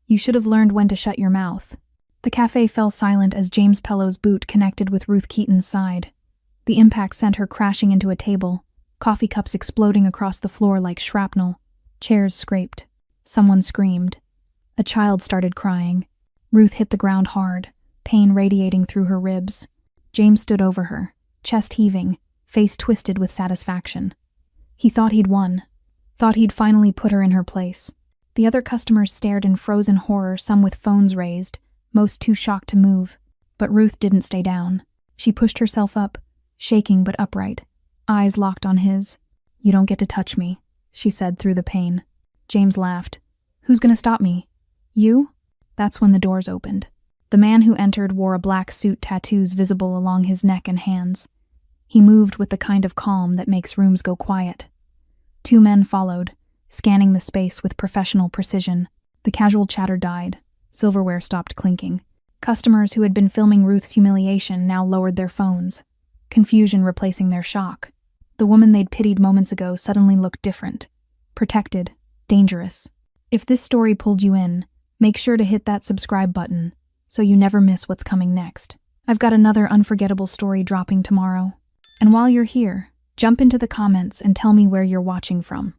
You should have learned when to shut your mouth. The cafe fell silent as James Pello's boot connected with Ruth Keaton's side. The impact sent her crashing into a table, coffee cups exploding across the floor like shrapnel. Chairs scraped. Someone screamed. A child started crying. Ruth hit the ground hard, pain radiating through her ribs. James stood over her, chest heaving, face twisted with satisfaction. He thought he'd won. Thought he'd finally put her in her place. The other customers stared in frozen horror, some with phones raised, most too shocked to move. But Ruth didn't stay down. She pushed herself up, shaking but upright, eyes locked on his. "You don't get to touch me," she said through the pain. James laughed. "Who's gonna stop me? You?" That's when the doors opened. The man who entered wore a black suit, tattoos visible along his neck and hands. He moved with the kind of calm that makes rooms go quiet. 2 men followed, scanning the space with professional precision. The casual chatter died. Silverware stopped clinking. Customers who had been filming Ruth's humiliation now lowered their phones, confusion replacing their shock. The woman they'd pitied moments ago suddenly looked different. Protected. Dangerous. If this story pulled you in, make sure to hit that subscribe button so you never miss what's coming next. I've got another unforgettable story dropping tomorrow. And while you're here, jump into the comments and tell me where you're watching from.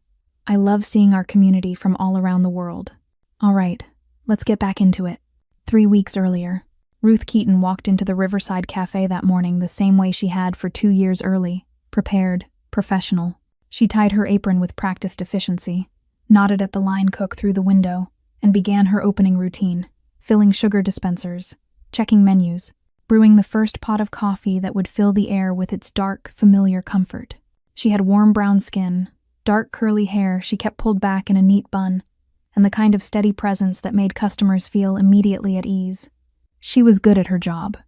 I love seeing our community from all around the world. All right, let's get back into it. 3 weeks earlier, Ruth Keaton walked into the Riverside Café that morning the same way she had for 2 years early, prepared, professional. She tied her apron with practiced efficiency, nodded at the line cook through the window, and began her opening routine, filling sugar dispensers, checking menus, brewing the first pot of coffee that would fill the air with its dark, familiar comfort. She had warm brown skin, dark curly hair she kept pulled back in a neat bun, and the kind of steady presence that made customers feel immediately at ease. She was good at her job.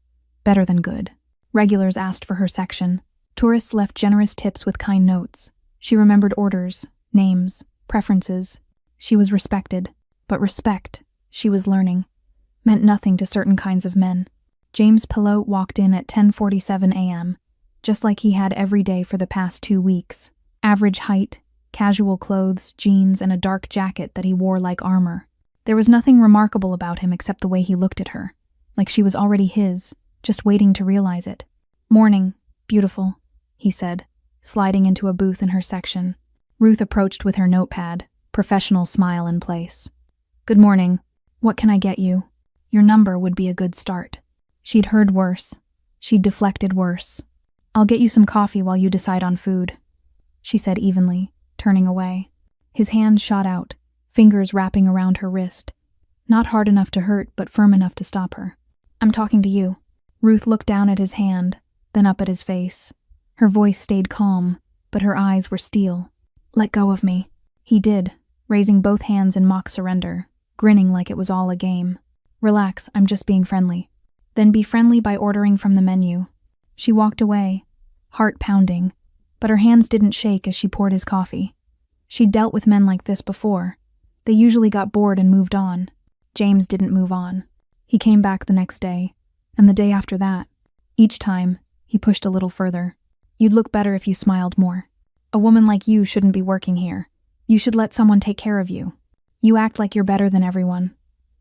Better than good. Regulars asked for her section. Tourists left generous tips with kind notes. She remembered orders, names, preferences. She was respected. But respect, she was learning, meant nothing to certain kinds of men. James Pello walked in at 10:47 a.m., just like he had every day for the past 2 weeks. Average height, casual clothes, jeans, and a dark jacket that he wore like armor. There was nothing remarkable about him except the way he looked at her, like she was already his, just waiting to realize it. "Morning, beautiful," he said, sliding into a booth in her section. Ruth approached with her notepad, professional smile in place. "Good morning. What can I get you? Your number would be a good start." She'd heard worse. She'd deflected worse. "I'll get you some coffee while you decide on food," she said evenly, turning away. His hand shot out, fingers wrapping around her wrist. Not hard enough to hurt, but firm enough to stop her. "I'm talking to you." Ruth looked down at his hand, then up at his face. Her voice stayed calm, but her eyes were steel. "Let go of me." He did, raising both hands in mock surrender, grinning like it was all a game. "Relax, I'm just being friendly." "Then be friendly by ordering from the menu." She walked away, heart pounding, but her hands didn't shake as she poured his coffee. She'd dealt with men like this before. They usually got bored and moved on. James didn't move on. He came back the next day, and the day after that. Each time, he pushed a little further. "You'd look better if you smiled more. A woman like you shouldn't be working here. You should let someone take care of you. You act like you're better than everyone.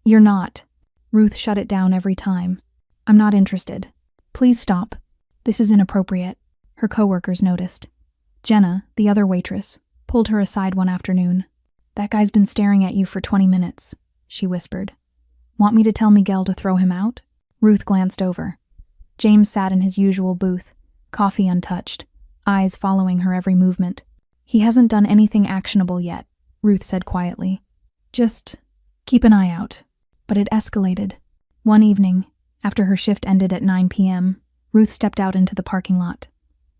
You're not." Ruth shut it down every time. "I'm not interested. Please stop. This is inappropriate." Her coworkers noticed. Jenna, the other waitress, pulled her aside one afternoon. "That guy's been staring at you for 20 minutes, she whispered. "Want me to tell Miguel to throw him out?" Ruth glanced over. James sat in his usual booth, coffee untouched, eyes following her every movement. "He hasn't done anything actionable yet," Ruth said quietly. "Just keep an eye out." But it escalated. One evening, after her shift ended at 9 p.m., Ruth stepped out into the parking lot.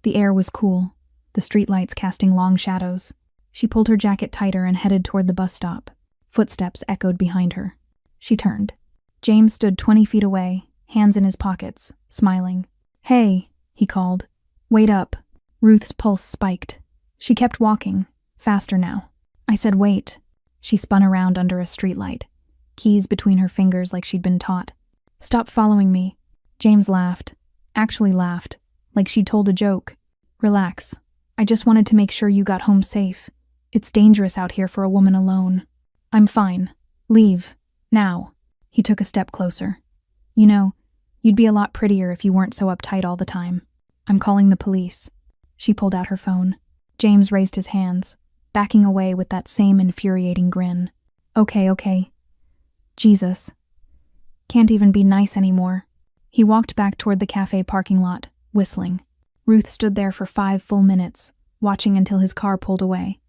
The air was cool, the streetlights casting long shadows. She pulled her jacket tighter and headed toward the bus stop. Footsteps echoed behind her. She turned. James stood 20 feet away, hands in his pockets, smiling. "Hey," he called. "Wait up." Ruth's pulse spiked. She kept walking, faster now. "I said wait." She spun around under a streetlight, keys between her fingers like she'd been taught. "Stop following me." James laughed. Actually laughed, like she'd told a joke. "Relax. I just wanted to make sure you got home safe. It's dangerous out here for a woman alone." "I'm fine. Leave." Now, he took a step closer. You know, you'd be a lot prettier if you weren't so uptight all the time. I'm calling the police. She pulled out her phone. James raised his hands, backing away with that same infuriating grin. Okay. Jesus. Can't even be nice anymore. He walked back toward the cafe parking lot, whistling. Ruth stood there for 5 full minutes, watching until his car pulled away.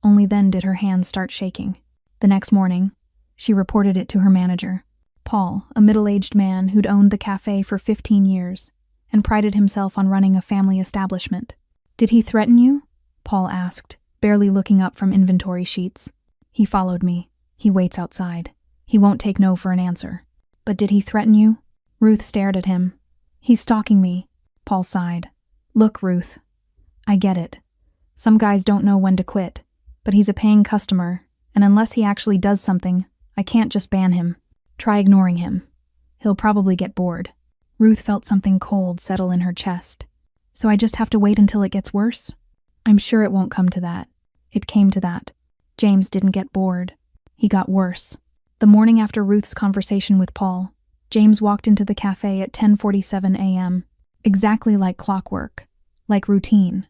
Only then did her hands start shaking. The next morning, she reported it to her manager, Paul, a middle-aged man who'd owned the cafe for 15 years and prided himself on running a family establishment. Did he threaten you? Paul asked, barely looking up from inventory sheets. He followed me. He waits outside. He won't take no for an answer. But did he threaten you? Ruth stared at him. He's stalking me. Paul sighed. Look, Ruth. I get it. Some guys don't know when to quit, but he's a paying customer, and unless he actually does something, I can't just ban him. Try ignoring him. He'll probably get bored. Ruth felt something cold settle in her chest. So I just have to wait until it gets worse? I'm sure it won't come to that. It came to that. James didn't get bored. He got worse. The morning after Ruth's conversation with Paul, James walked into the cafe at 10:47 a.m., exactly like clockwork, like routine,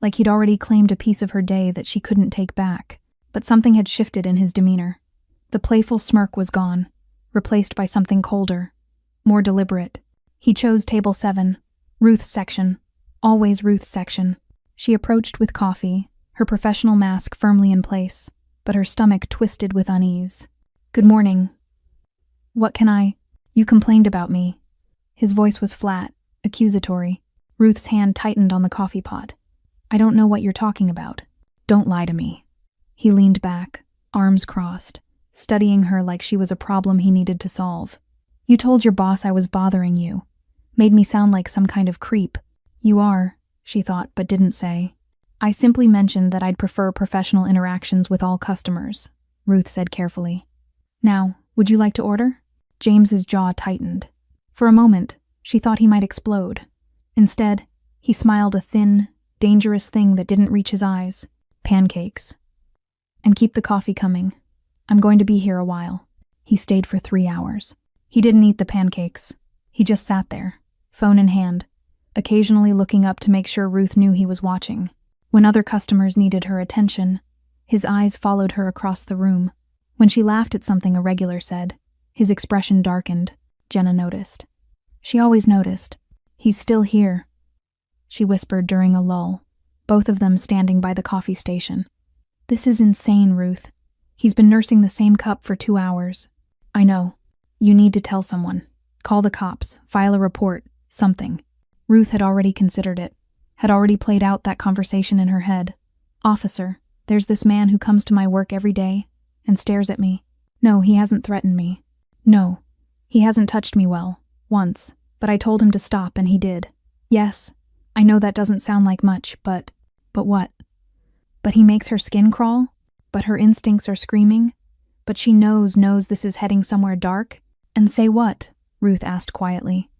like he'd already claimed a piece of her day that she couldn't take back. But something had shifted in his demeanor. The playful smirk was gone, replaced by something colder, more deliberate. He chose table 7, Ruth's section, always Ruth's section. She approached with coffee, her professional mask firmly in place, but her stomach twisted with unease. Good morning. What can I? You complained about me. His voice was flat, accusatory. Ruth's hand tightened on the coffee pot. I don't know what you're talking about. Don't lie to me. He leaned back, arms crossed, studying her like she was a problem he needed to solve. You told your boss I was bothering you. Made me sound like some kind of creep. You are, she thought but didn't say. I simply mentioned that I'd prefer professional interactions with all customers, Ruth said carefully. Now, would you like to order? James's jaw tightened. For a moment, she thought he might explode. Instead, he smiled a thin, dangerous thing that didn't reach his eyes. Pancakes. And keep the coffee coming. I'm going to be here a while. He stayed for 3 hours. He didn't eat the pancakes. He just sat there, phone in hand, occasionally looking up to make sure Ruth knew he was watching. When other customers needed her attention, his eyes followed her across the room. When she laughed at something a regular said, his expression darkened. Jenna noticed. She always noticed. He's still here, she whispered during a lull, both of them standing by the coffee station. This is insane, Ruth. He's been nursing the same cup for 2 hours. I know. You need to tell someone. Call the cops, file a report, something. Ruth had already considered it, had already played out that conversation in her head. Officer, there's this man who comes to my work every day and stares at me. No, he hasn't threatened me. No, he hasn't touched me well, once, but I told him to stop and he did. Yes, I know that doesn't sound like much, but what? But he makes her skin crawl? But her instincts are screaming? But she knows this is heading somewhere dark? And say what? Ruth asked quietly.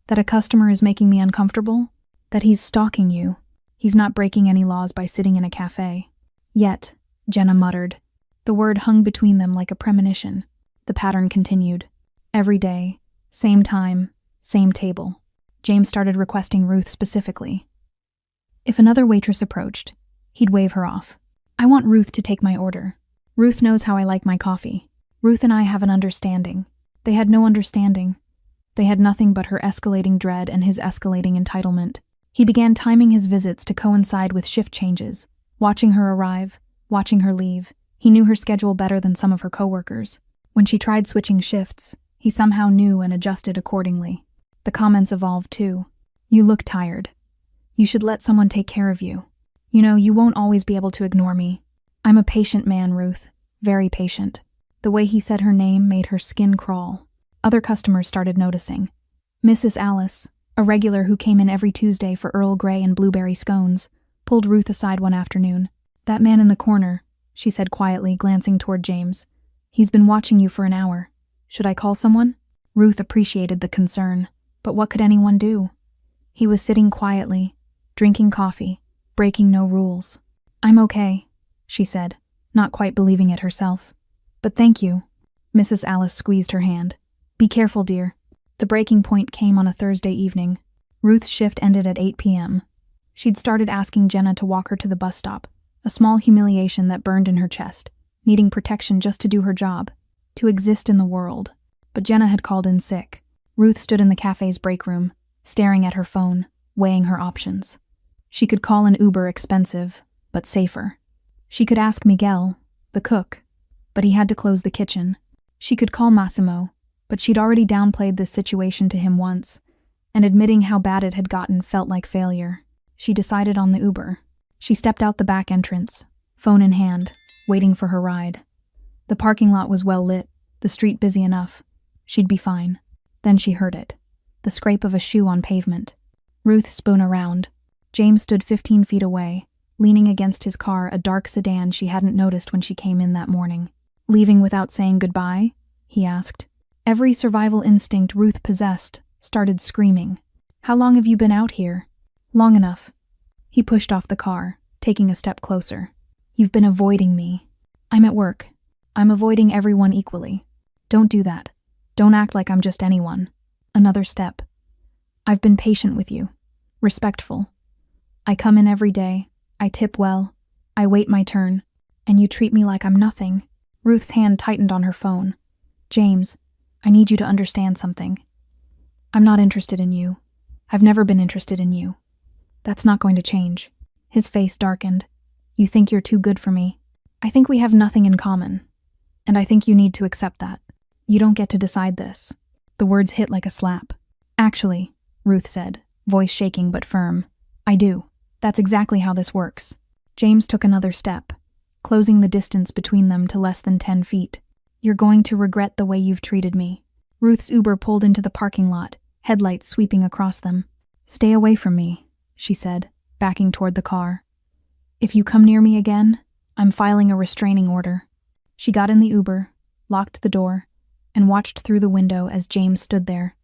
That a customer is making me uncomfortable? That he's stalking you? He's not breaking any laws by sitting in a cafe. Yet, Jenna muttered. The word hung between them like a premonition. The pattern continued. Every day, same time, same table. James started requesting Ruth specifically. If another waitress approached, he'd wave her off. I want Ruth to take my order. Ruth knows how I like my coffee. Ruth and I have an understanding. They had no understanding. They had nothing but her escalating dread and his escalating entitlement. He began timing his visits to coincide with shift changes, watching her arrive, watching her leave. He knew her schedule better than some of her coworkers. When she tried switching shifts, he somehow knew and adjusted accordingly. The comments evolved too. You look tired. You should let someone take care of you. You know, you won't always be able to ignore me. I'm a patient man, Ruth. Very patient. The way he said her name made her skin crawl. Other customers started noticing. Mrs. Alice, a regular who came in every Tuesday for Earl Grey and blueberry scones, pulled Ruth aside one afternoon. That man in the corner, she said quietly, glancing toward James. He's been watching you for an hour. Should I call someone? Ruth appreciated the concern, but what could anyone do? He was sitting quietly, drinking coffee, breaking no rules. I'm okay, she said, not quite believing it herself. But thank you. Mrs. Alice squeezed her hand. Be careful, dear. The breaking point came on a Thursday evening. Ruth's shift ended at 8 p.m. She'd started asking Jenna to walk her to the bus stop, a small humiliation that burned in her chest, needing protection just to do her job, to exist in the world. But Jenna had called in sick. Ruth stood in the cafe's break room, staring at her phone, weighing her options. She could call an Uber, expensive, but safer. She could ask Miguel, the cook, but he had to close the kitchen. She could call Massimo, but she'd already downplayed this situation to him once, and admitting how bad it had gotten felt like failure. She decided on the Uber. She stepped out the back entrance, phone in hand, waiting for her ride. The parking lot was well lit, the street busy enough. She'd be fine. Then she heard it. The scrape of a shoe on pavement. Ruth spun around. James stood 15 feet away, leaning against his car, a dark sedan she hadn't noticed when she came in that morning. Leaving without saying goodbye? He asked. Every survival instinct Ruth possessed started screaming. How long have you been out here? Long enough. He pushed off the car, taking a step closer. You've been avoiding me. I'm at work. I'm avoiding everyone equally. Don't do that. Don't act like I'm just anyone. Another step. I've been patient with you. Respectful. I come in every day. I tip well. I wait my turn. And you treat me like I'm nothing. Ruth's hand tightened on her phone. James, I need you to understand something. I'm not interested in you. I've never been interested in you. That's not going to change. His face darkened. You think you're too good for me. I think we have nothing in common. And I think you need to accept that. You don't get to decide this. The words hit like a slap. Actually, Ruth said, voice shaking but firm. I do. That's exactly how this works. James took another step, closing the distance between them to less than 10 feet. You're going to regret the way you've treated me. Ruth's Uber pulled into the parking lot, headlights sweeping across them. Stay away from me, she said, backing toward the car. If you come near me again, I'm filing a restraining order. She got in the Uber, locked the door, and watched through the window as James stood there,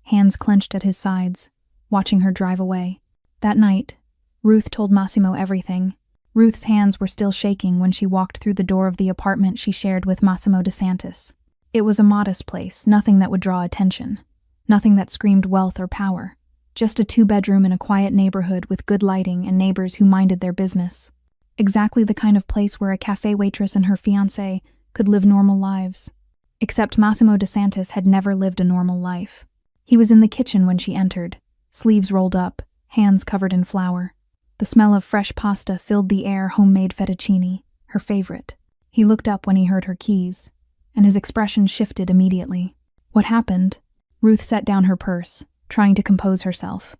hands clenched at his sides, watching her drive away. That night, Ruth told Massimo everything. Ruth's hands were still shaking when she walked through the door of the apartment she shared with Massimo DeSantis. It was a modest place, nothing that would draw attention, nothing that screamed wealth or power, just a 2-bedroom in a quiet neighborhood with good lighting and neighbors who minded their business. Exactly the kind of place where a cafe waitress and her fiancé could live normal lives. Except Massimo DeSantis had never lived a normal life. He was in the kitchen when she entered, sleeves rolled up, hands covered in flour. The smell of fresh pasta filled the air, homemade fettuccine, her favorite. He looked up when he heard her keys, and his expression shifted immediately. What happened? Ruth set down her purse, trying to compose herself.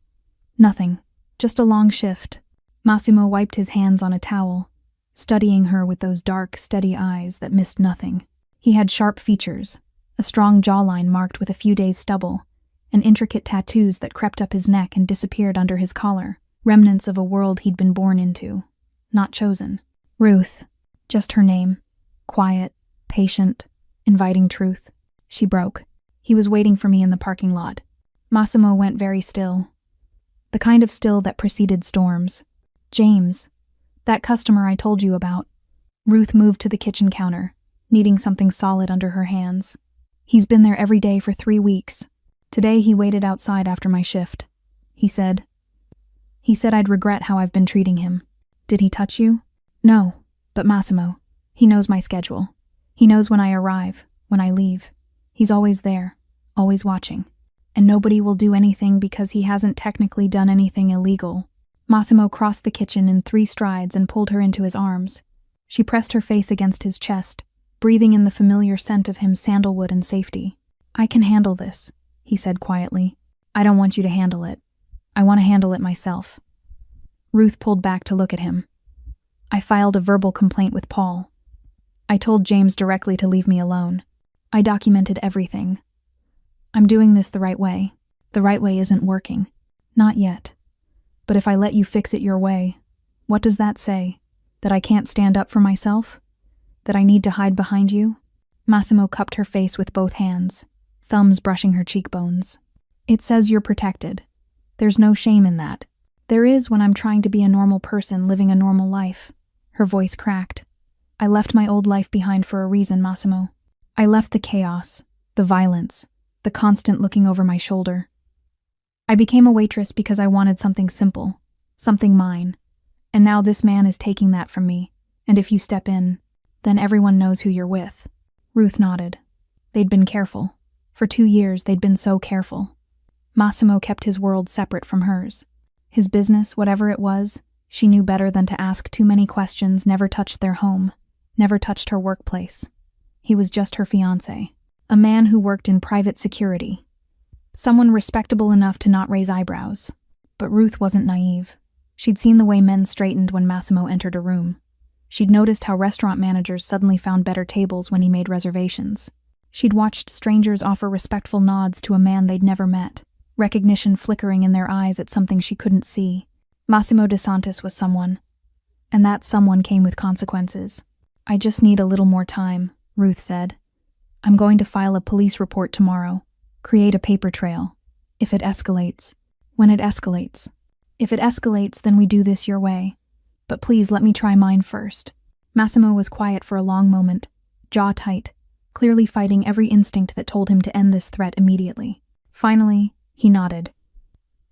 Nothing, just a long shift. Massimo wiped his hands on a towel, studying her with those dark, steady eyes that missed nothing. He had sharp features, a strong jawline marked with a few days' stubble, and intricate tattoos that crept up his neck and disappeared under his collar, remnants of a world he'd been born into, not chosen. Ruth, just her name, quiet, patient, inviting truth. She broke. He was waiting for me in the parking lot. Massimo went very still, the kind of still that preceded storms. James, that customer I told you about. Ruth moved to the kitchen counter, needing something solid under her hands. He's been there every day for 3 weeks. Today he waited outside after my shift. He said I'd regret how I've been treating him. Did he touch you? No, but Massimo. He knows my schedule. He knows when I arrive, when I leave. He's always there, always watching. And nobody will do anything because he hasn't technically done anything illegal. Massimo crossed the kitchen in 3 strides and pulled her into his arms. She pressed her face against his chest, breathing in the familiar scent of him, sandalwood and safety. I can handle this, he said quietly. I don't want you to handle it. I want to handle it myself. Ruth pulled back to look at him. I filed a verbal complaint with Paul. I told James directly to leave me alone. I documented everything. I'm doing this the right way. The right way isn't working. Not yet. But if I let you fix it your way, what does that say? That I can't stand up for myself? That I need to hide behind you? Massimo cupped her face with both hands, thumbs brushing her cheekbones. It says you're protected. There's no shame in that. There is when I'm trying to be a normal person living a normal life. Her voice cracked. I left my old life behind for a reason, Massimo. I left the chaos, the violence, the constant looking over my shoulder. I became a waitress because I wanted something simple, something mine. And now this man is taking that from me, and if you step in, then everyone knows who you're with. Ruth nodded. They'd been careful. For 2 years, they'd been so careful. Massimo kept his world separate from hers. His business, whatever it was, she knew better than to ask too many questions, never touched their home, never touched her workplace. He was just her fiancé, a man who worked in private security. Someone respectable enough to not raise eyebrows. But Ruth wasn't naive. She'd seen the way men straightened when Massimo entered a room. She'd noticed how restaurant managers suddenly found better tables when he made reservations. She'd watched strangers offer respectful nods to a man they'd never met, recognition flickering in their eyes at something she couldn't see. Massimo De Santis was someone, and that someone came with consequences. I just need a little more time, Ruth said. I'm going to file a police report tomorrow, create a paper trail. If it escalates. When it escalates. If it escalates, then we do this your way. But please let me try mine first. Massimo was quiet for a long moment, jaw tight, clearly fighting every instinct that told him to end this threat immediately. Finally, he nodded.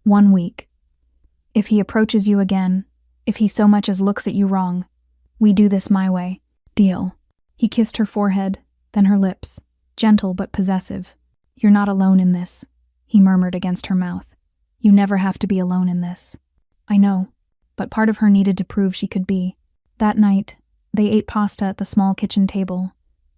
1 week. If he approaches you again, if he so much as looks at you wrong, we do this my way. Deal. He kissed her forehead, then her lips, gentle but possessive. You're not alone in this, he murmured against her mouth. You never have to be alone in this. I know, but part of her needed to prove she could be. That night, they ate pasta at the small kitchen table,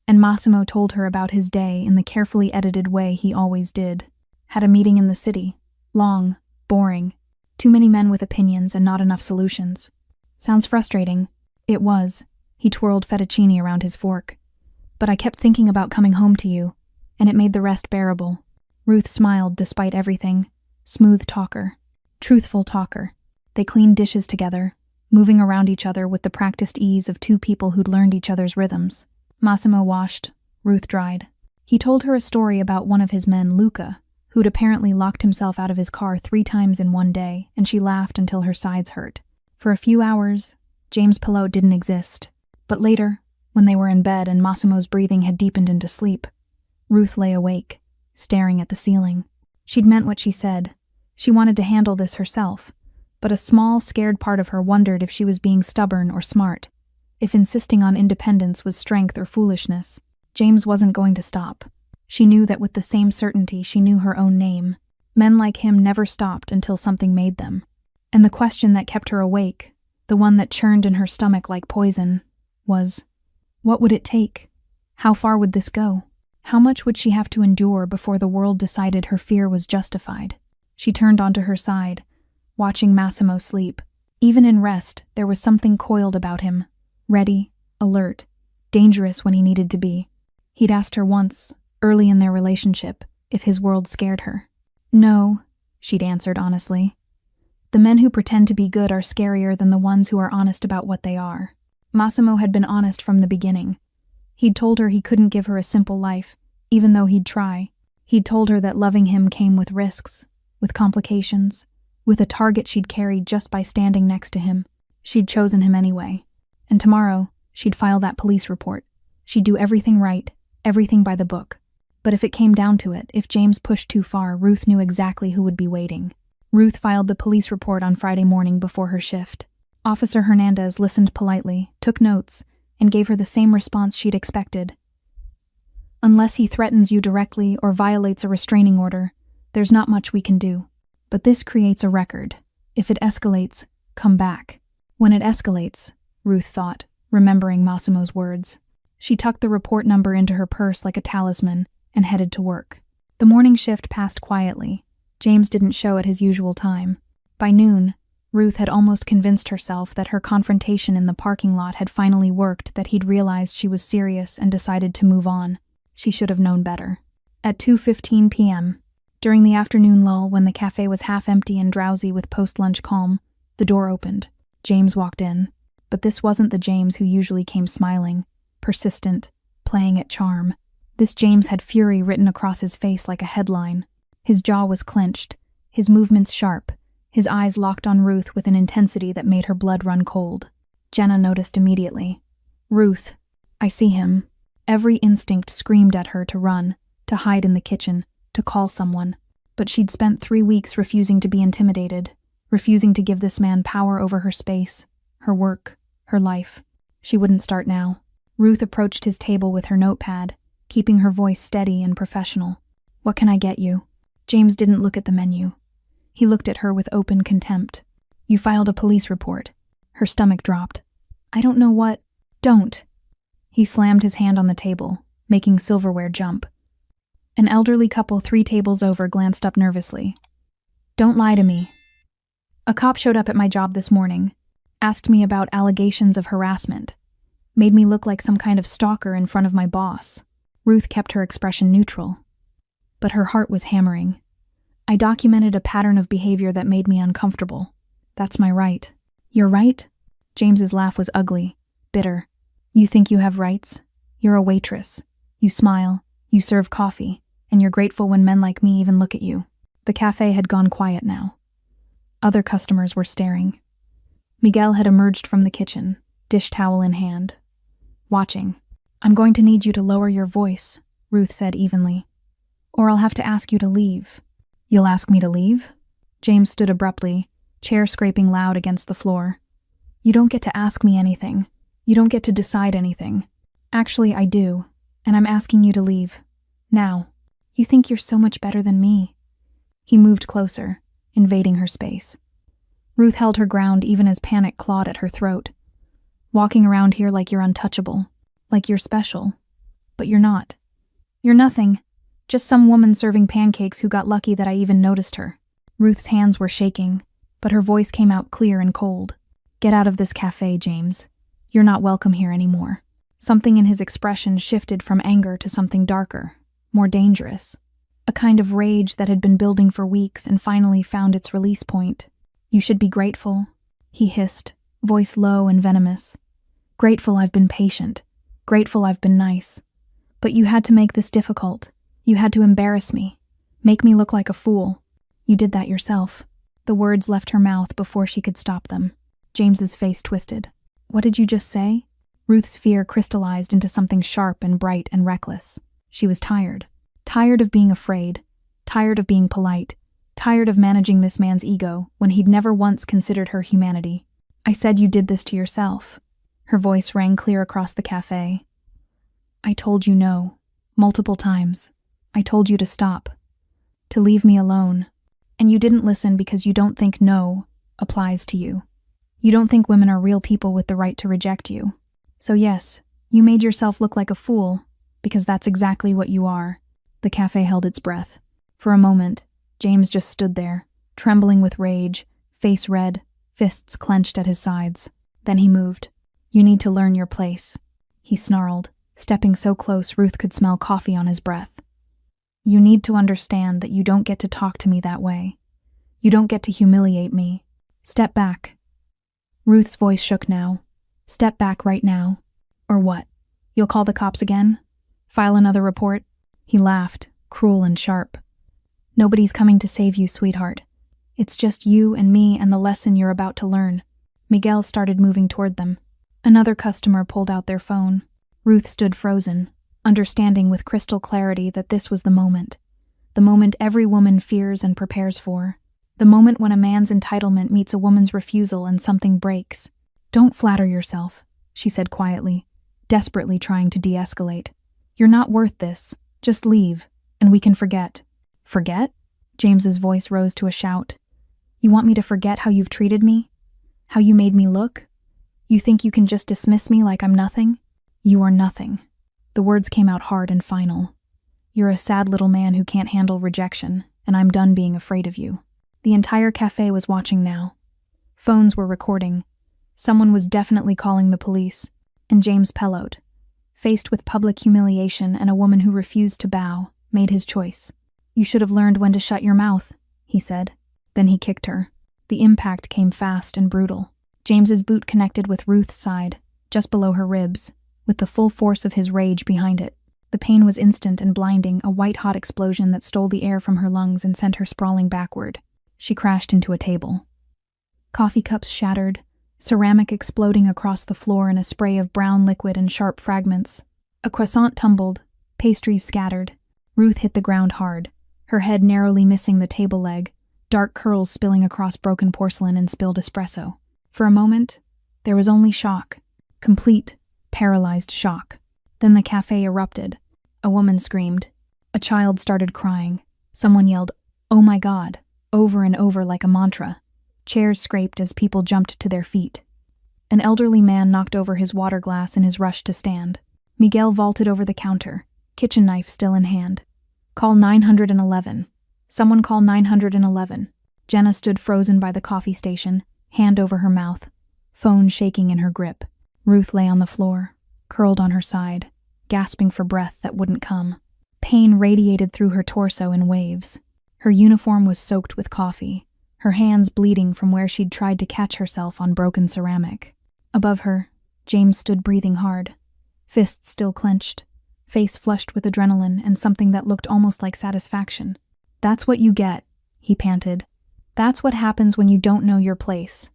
and Massimo told her about his day in the carefully edited way he always did. Had a meeting in the city. Long, boring. Too many men with opinions and not enough solutions. Sounds frustrating. It was. He twirled fettuccine around his fork. But I kept thinking about coming home to you, and it made the rest bearable. Ruth smiled despite everything. Smooth talker. Truthful talker. They cleaned dishes together, moving around each other with the practiced ease of 2 people who'd learned each other's rhythms. Massimo washed. Ruth dried. He told her a story about one of his men, Luca, who'd apparently locked himself out of his car 3 times in one day, and she laughed until her sides hurt. For a few hours, James Pelot didn't exist. But later, when they were in bed and Massimo's breathing had deepened into sleep, Ruth lay awake, staring at the ceiling. She'd meant what she said. She wanted to handle this herself, but a small, scared part of her wondered if she was being stubborn or smart, if insisting on independence was strength or foolishness. James wasn't going to stop. She knew that with the same certainty she knew her own name. Men like him never stopped until something made them. And the question that kept her awake, the one that churned in her stomach like poison, was, what would it take? How far would this go? How much would she have to endure before the world decided her fear was justified? She turned onto her side, watching Massimo sleep. Even in rest, there was something coiled about him, ready, alert, dangerous when he needed to be. He'd asked her once, early in their relationship, if his world scared her. No, she'd answered honestly. The men who pretend to be good are scarier than the ones who are honest about what they are. Massimo had been honest from the beginning. He'd told her he couldn't give her a simple life, even though he'd try. He'd told her that loving him came with risks, with complications, with a target she'd carried just by standing next to him. She'd chosen him anyway. And tomorrow, she'd file that police report. She'd do everything right, everything by the book. But if it came down to it, if James pushed too far, Ruth knew exactly who would be waiting. Ruth filed the police report on Friday morning before her shift. Officer Hernandez listened politely, took notes, and gave her the same response she'd expected. Unless he threatens you directly or violates a restraining order, there's not much we can do. But this creates a record. If it escalates, come back. When it escalates, Ruth thought, remembering Massimo's words. She tucked the report number into her purse like a talisman and headed to work. The morning shift passed quietly. James didn't show at his usual time. By noon, Ruth had almost convinced herself that her confrontation in the parking lot had finally worked, that he'd realized she was serious and decided to move on. She should have known better. At 2:15 p.m., during the afternoon lull when the cafe was half empty and drowsy with post-lunch calm, the door opened. James walked in. But this wasn't the James who usually came smiling, persistent, playing at charm. This James had fury written across his face like a headline. His jaw was clenched, his movements sharp, his eyes locked on Ruth with an intensity that made her blood run cold. Jenna noticed immediately. "Ruth, I see him." Every instinct screamed at her to run, to hide in the kitchen, to call someone. But she'd spent 3 weeks refusing to be intimidated, refusing to give this man power over her space, her work, her life. She wouldn't start now. Ruth approached his table with her notepad, keeping her voice steady and professional. "What can I get you?" James didn't look at the menu. He looked at her with open contempt. "You filed a police report." Her stomach dropped. "I don't know what—" "Don't." He slammed his hand on the table, making silverware jump. An elderly couple 3 tables over glanced up nervously. "Don't lie to me. A cop showed up at my job this morning, asked me about allegations of harassment, made me look like some kind of stalker in front of my boss." Ruth kept her expression neutral, but her heart was hammering. "I documented a pattern of behavior that made me uncomfortable. That's my right." "Your right?" James's laugh was ugly, bitter. "You think you have rights? You're a waitress. You smile, you serve coffee, and you're grateful when men like me even look at you." The cafe had gone quiet now. Other customers were staring. Miguel had emerged from the kitchen, dish towel in hand, watching. "I'm going to need you to lower your voice," Ruth said evenly, "or I'll have to ask you to leave." "You'll ask me to leave?" James stood abruptly, chair scraping loud against the floor. "You don't get to ask me anything. You don't get to decide anything. Actually, I do, and I'm asking you to leave. Now. You think you're so much better than me." He moved closer, invading her space. Ruth held her ground even as panic clawed at her throat. "Walking around here like you're untouchable, like you're special. But you're not. You're nothing. Just some woman serving pancakes who got lucky that I even noticed her." Ruth's hands were shaking, but her voice came out clear and cold. "Get out of this cafe, James. You're not welcome here anymore." Something in his expression shifted from anger to something darker, more dangerous. A kind of rage that had been building for weeks and finally found its release point. "You should be grateful," he hissed, voice low and venomous. "Grateful I've been patient. Grateful I've been nice. But you had to make this difficult. You had to embarrass me. Make me look like a fool. You did that yourself." The words left her mouth before she could stop them. James's face twisted. "What did you just say?" Ruth's fear crystallized into something sharp and bright and reckless. She was tired. Tired of being afraid. Tired of being polite. Tired of managing this man's ego when he'd never once considered her humanity. "I said you did this to yourself." Her voice rang clear across the cafe. "I told you no. Multiple times. I told you to stop. To leave me alone. And you didn't listen because you don't think no applies to you. You don't think women are real people with the right to reject you. So yes, you made yourself look like a fool, because that's exactly what you are." The cafe held its breath. For a moment, James just stood there, trembling with rage, face red, fists clenched at his sides. Then he moved. "You need to learn your place," he snarled, stepping so close Ruth could smell coffee on his breath. "You need to understand that you don't get to talk to me that way. You don't get to humiliate me. Step back." Ruth's voice shook now. "Step back right now. Or what? You'll call the cops again? File another report?" He laughed, cruel and sharp. "Nobody's coming to save you, sweetheart. It's just you and me and the lesson you're about to learn." Miguel started moving toward them. Another customer pulled out their phone. Ruth stood frozen, understanding with crystal clarity that this was the moment every woman fears and prepares for. The moment when a man's entitlement meets a woman's refusal and something breaks. "Don't flatter yourself," she said quietly, desperately trying to de-escalate. "You're not worth this. Just leave, and we can forget." "Forget?" James's voice rose to a shout. "You want me to forget how you've treated me? How you made me look? You think you can just dismiss me like I'm nothing? You are nothing." The words came out hard and final. "You're a sad little man who can't handle rejection, and I'm done being afraid of you." The entire cafe was watching now. Phones were recording. Someone was definitely calling the police, and James Pellote, faced with public humiliation and a woman who refused to bow, made his choice. "You should have learned when to shut your mouth," he said. Then he kicked her. The impact came fast and brutal. James's boot connected with Ruth's side, just below her ribs, with the full force of his rage behind it. The pain was instant and blinding, a white-hot explosion that stole the air from her lungs and sent her sprawling backward. She crashed into a table. Coffee cups shattered, ceramic exploding across the floor in a spray of brown liquid and sharp fragments. A croissant tumbled, pastries scattered. Ruth hit the ground hard, her head narrowly missing the table leg, dark curls spilling across broken porcelain and spilled espresso. For a moment, there was only shock. Complete, paralyzed shock. Then the cafe erupted. A woman screamed. A child started crying. Someone yelled, "Oh my God," over and over like a mantra. Chairs scraped as people jumped to their feet. An elderly man knocked over his water glass in his rush to stand. Miguel vaulted over the counter, kitchen knife still in hand. "Call 911. Someone call 911. Jenna stood frozen by the coffee station, hand over her mouth, phone shaking in her grip. Ruth lay on the floor, curled on her side, gasping for breath that wouldn't come. Pain radiated through her torso in waves. Her uniform was soaked with coffee, her hands bleeding from where she'd tried to catch herself on broken ceramic. Above her, James stood breathing hard, fists still clenched, face flushed with adrenaline and something that looked almost like satisfaction. "That's what you get," he panted. "That's what happens when you don't know your place."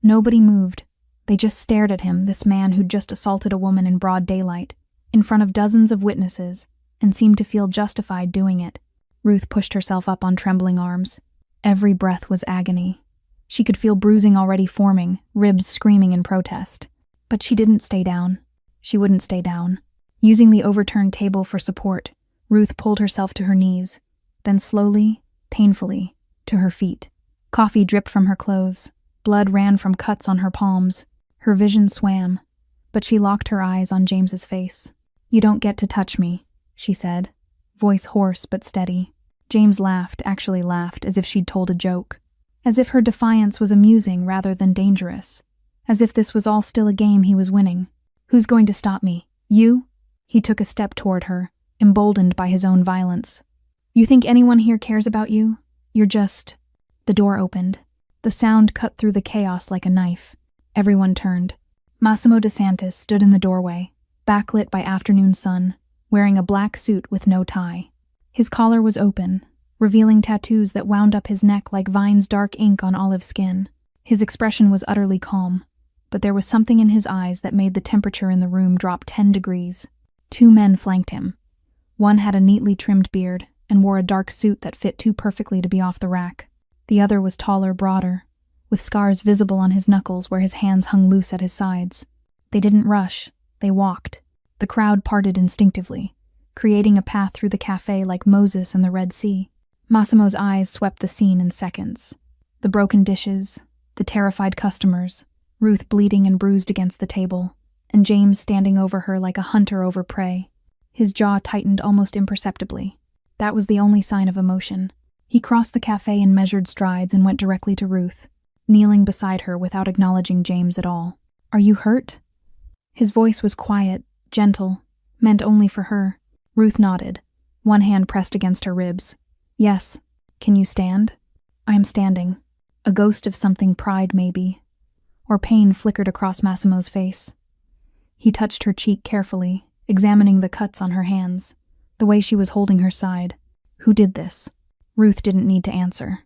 Nobody moved. They just stared at him, this man who'd just assaulted a woman in broad daylight, in front of dozens of witnesses, and seemed to feel justified doing it. Ruth pushed herself up on trembling arms. Every breath was agony. She could feel bruising already forming, ribs screaming in protest. But she didn't stay down. She wouldn't stay down. Using the overturned table for support, Ruth pulled herself to her knees, then slowly, painfully, to her feet. Coffee dripped from her clothes. Blood ran from cuts on her palms. Her vision swam, but she locked her eyes on James's face. "You don't get to touch me," she said, voice hoarse but steady. James laughed, actually laughed, as if she'd told a joke. As if her defiance was amusing rather than dangerous. As if this was all still a game he was winning. "Who's going to stop me? You?" He took a step toward her, emboldened by his own violence. "You think anyone here cares about you? You're just—" The door opened. The sound cut through the chaos like a knife. Everyone turned. Massimo DeSantis stood in the doorway, backlit by afternoon sun, wearing a black suit with no tie. His collar was open, revealing tattoos that wound up his neck like vines dark ink on olive skin. His expression was utterly calm, but there was something in his eyes that made the temperature in the room drop 10 degrees. Two men flanked him. One had a neatly trimmed beard and wore a dark suit that fit too perfectly to be off the rack. The other was taller, broader, with scars visible on his knuckles where his hands hung loose at his sides. They didn't rush, they walked. The crowd parted instinctively, creating a path through the cafe like Moses and the Red Sea. Massimo's eyes swept the scene in seconds. The broken dishes, the terrified customers, Ruth bleeding and bruised against the table, and James standing over her like a hunter over prey. His jaw tightened almost imperceptibly. That was the only sign of emotion. He crossed the cafe in measured strides and went directly to Ruth, kneeling beside her without acknowledging James at all. "Are you hurt?" His voice was quiet, gentle, meant only for her. Ruth nodded, one hand pressed against her ribs. "Yes. Can you stand?" "I am standing." A ghost of something, pride maybe, or pain flickered across Massimo's face. He touched her cheek carefully, examining the cuts on her hands, the way she was holding her side. Who did this? Ruth didn't need to answer.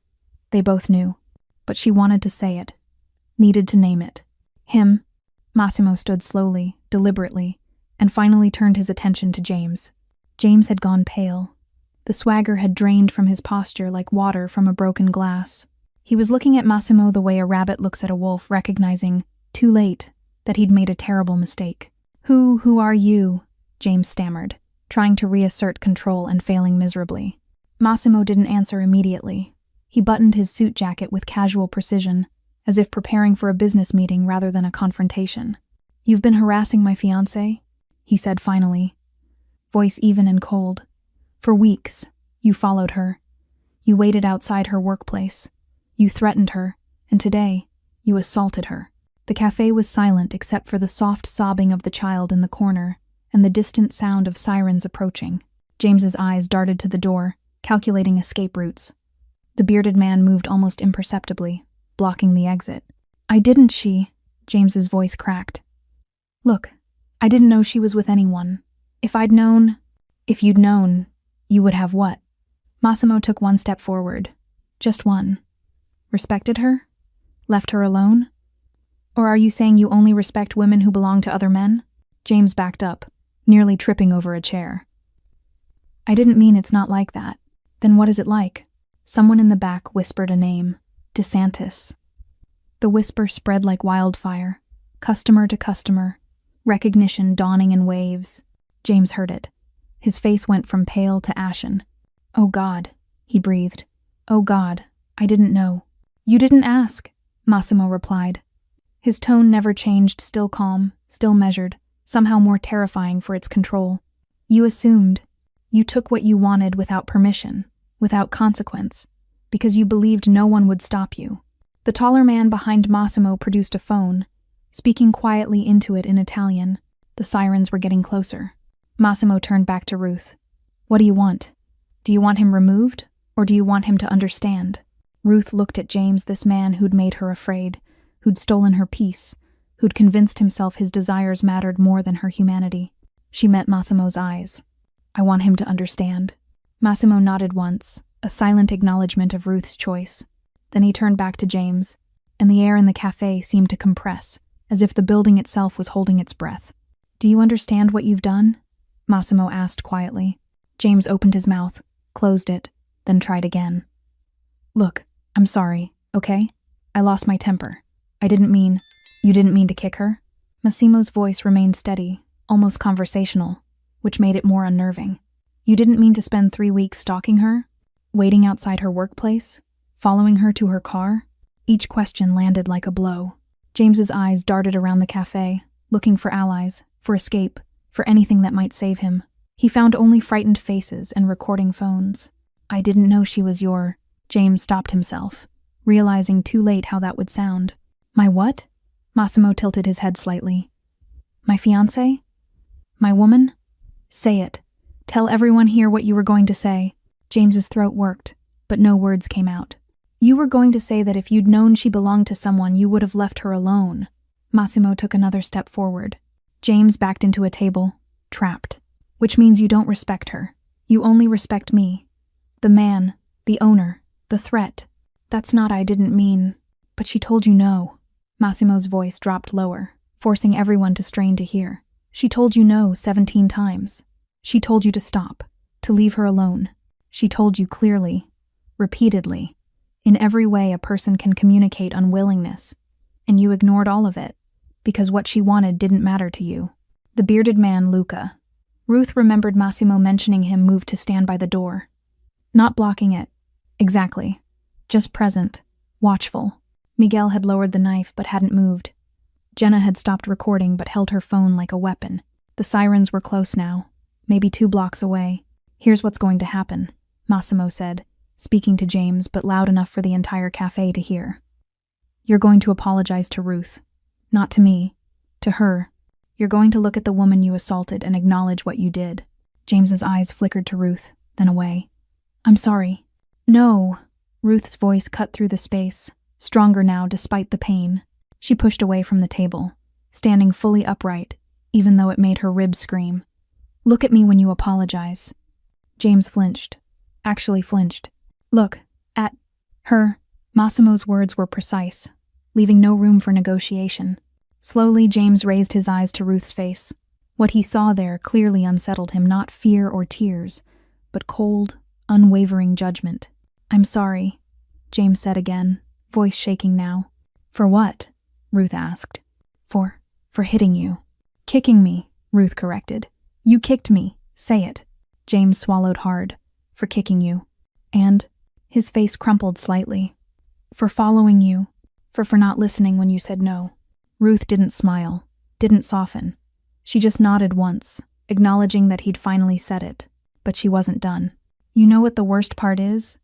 They both knew, but she wanted to say it, needed to name it. Him. Massimo stood slowly, deliberately, and finally turned his attention to James. James had gone pale. The swagger had drained from his posture like water from a broken glass. He was looking at Massimo the way a rabbit looks at a wolf, recognizing, too late, that he'd made a terrible mistake. Who are you?" James stammered, trying to reassert control and failing miserably. Massimo didn't answer immediately. He buttoned his suit jacket with casual precision, as if preparing for a business meeting rather than a confrontation. "You've been harassing my fiancé?" he said finally, voice even and cold. "For weeks, you followed her. You waited outside her workplace. You threatened her, and today, you assaulted her." The cafe was silent except for the soft sobbing of the child in the corner and the distant sound of sirens approaching. James's eyes darted to the door, calculating escape routes. The bearded man moved almost imperceptibly, blocking the exit. "I didn't," James's voice cracked. "Look, I didn't know she was with anyone. If I'd known—" "If you'd known, you would have what?" Massimo took one step forward. Just one. "Respected her? Left her alone? Or are you saying you only respect women who belong to other men?" James backed up, nearly tripping over a chair. "I didn't mean it's not like that." "Then what is it like?" Someone in the back whispered a name. DeSantis. The whisper spread like wildfire, customer to customer, recognition dawning in waves. James heard it. His face went from pale to ashen. "Oh God," he breathed. "Oh God, I didn't know." "You didn't ask," Massimo replied. His tone never changed, still calm, still measured, somehow more terrifying for its control. "You assumed. You took what you wanted without permission, without consequence, because you believed no one would stop you." The taller man behind Massimo produced a phone, speaking quietly into it in Italian. The sirens were getting closer. Massimo turned back to Ruth. "What do you want? Do you want him removed, or do you want him to understand?" Ruth looked at James, this man who'd made her afraid, who'd stolen her peace, who'd convinced himself his desires mattered more than her humanity. She met Massimo's eyes. "I want him to understand." Massimo nodded once, a silent acknowledgement of Ruth's choice. Then he turned back to James, and the air in the cafe seemed to compress, as if the building itself was holding its breath. "Do you understand what you've done?" Massimo asked quietly. James opened his mouth, closed it, then tried again. "Look, I'm sorry, okay? I lost my temper. I didn't mean—" "You didn't mean to kick her?" Massimo's voice remained steady, almost conversational, which made it more unnerving. "You didn't mean to spend 3 weeks stalking her? Waiting outside her workplace? Following her to her car?" Each question landed like a blow. James's eyes darted around the cafe, looking for allies, for escape, for anything that might save him. He found only frightened faces and recording phones. "I didn't know she was your—" James stopped himself, realizing too late how that would sound. "My what?" Massimo tilted his head slightly. "My fiancé? My woman? Say it. Tell everyone here what you were going to say." James's throat worked, but no words came out. "You were going to say that if you'd known she belonged to someone, you would have left her alone." Massimo took another step forward. James backed into a table, trapped. "Which means you don't respect her. You only respect me. The man, the owner, the threat. That's not I didn't mean. But she told you no." Massimo's voice dropped lower, forcing everyone to strain to hear. "She told you no 17 times. She told you to stop, to leave her alone. She told you clearly, repeatedly, in every way a person can communicate unwillingness, and you ignored all of it, because what she wanted didn't matter to you." The bearded man, Luca. Ruth remembered Massimo mentioning him, moved to stand by the door. Not blocking it. Exactly. Just present, watchful. Miguel had lowered the knife but hadn't moved. Jenna had stopped recording but held her phone like a weapon. The sirens were close now, maybe 2 blocks away. "Here's what's going to happen," Massimo said, speaking to James but loud enough for the entire cafe to hear. "You're going to apologize to Ruth. Not to me. To her. You're going to look at the woman you assaulted and acknowledge what you did." James's eyes flickered to Ruth, then away. "I'm sorry." "No." Ruth's voice cut through the space, stronger now despite the pain. She pushed away from the table, standing fully upright, even though it made her ribs scream. "Look at me when you apologize." James flinched. Actually flinched. "Look at her." Massimo's words were precise, leaving no room for negotiation. Slowly, James raised his eyes to Ruth's face. What he saw there clearly unsettled him, not fear or tears, but cold, unwavering judgment. "I'm sorry," James said again, voice shaking now. "For what?" Ruth asked. For hitting you." "Kicking me," Ruth corrected. "You kicked me. Say it." James swallowed hard. "For kicking you." "And?" His face crumpled slightly. "For following you. For not listening when you said no." Ruth didn't smile, didn't soften. She just nodded once, acknowledging that he'd finally said it. But she wasn't done. "You know what the worst part is?"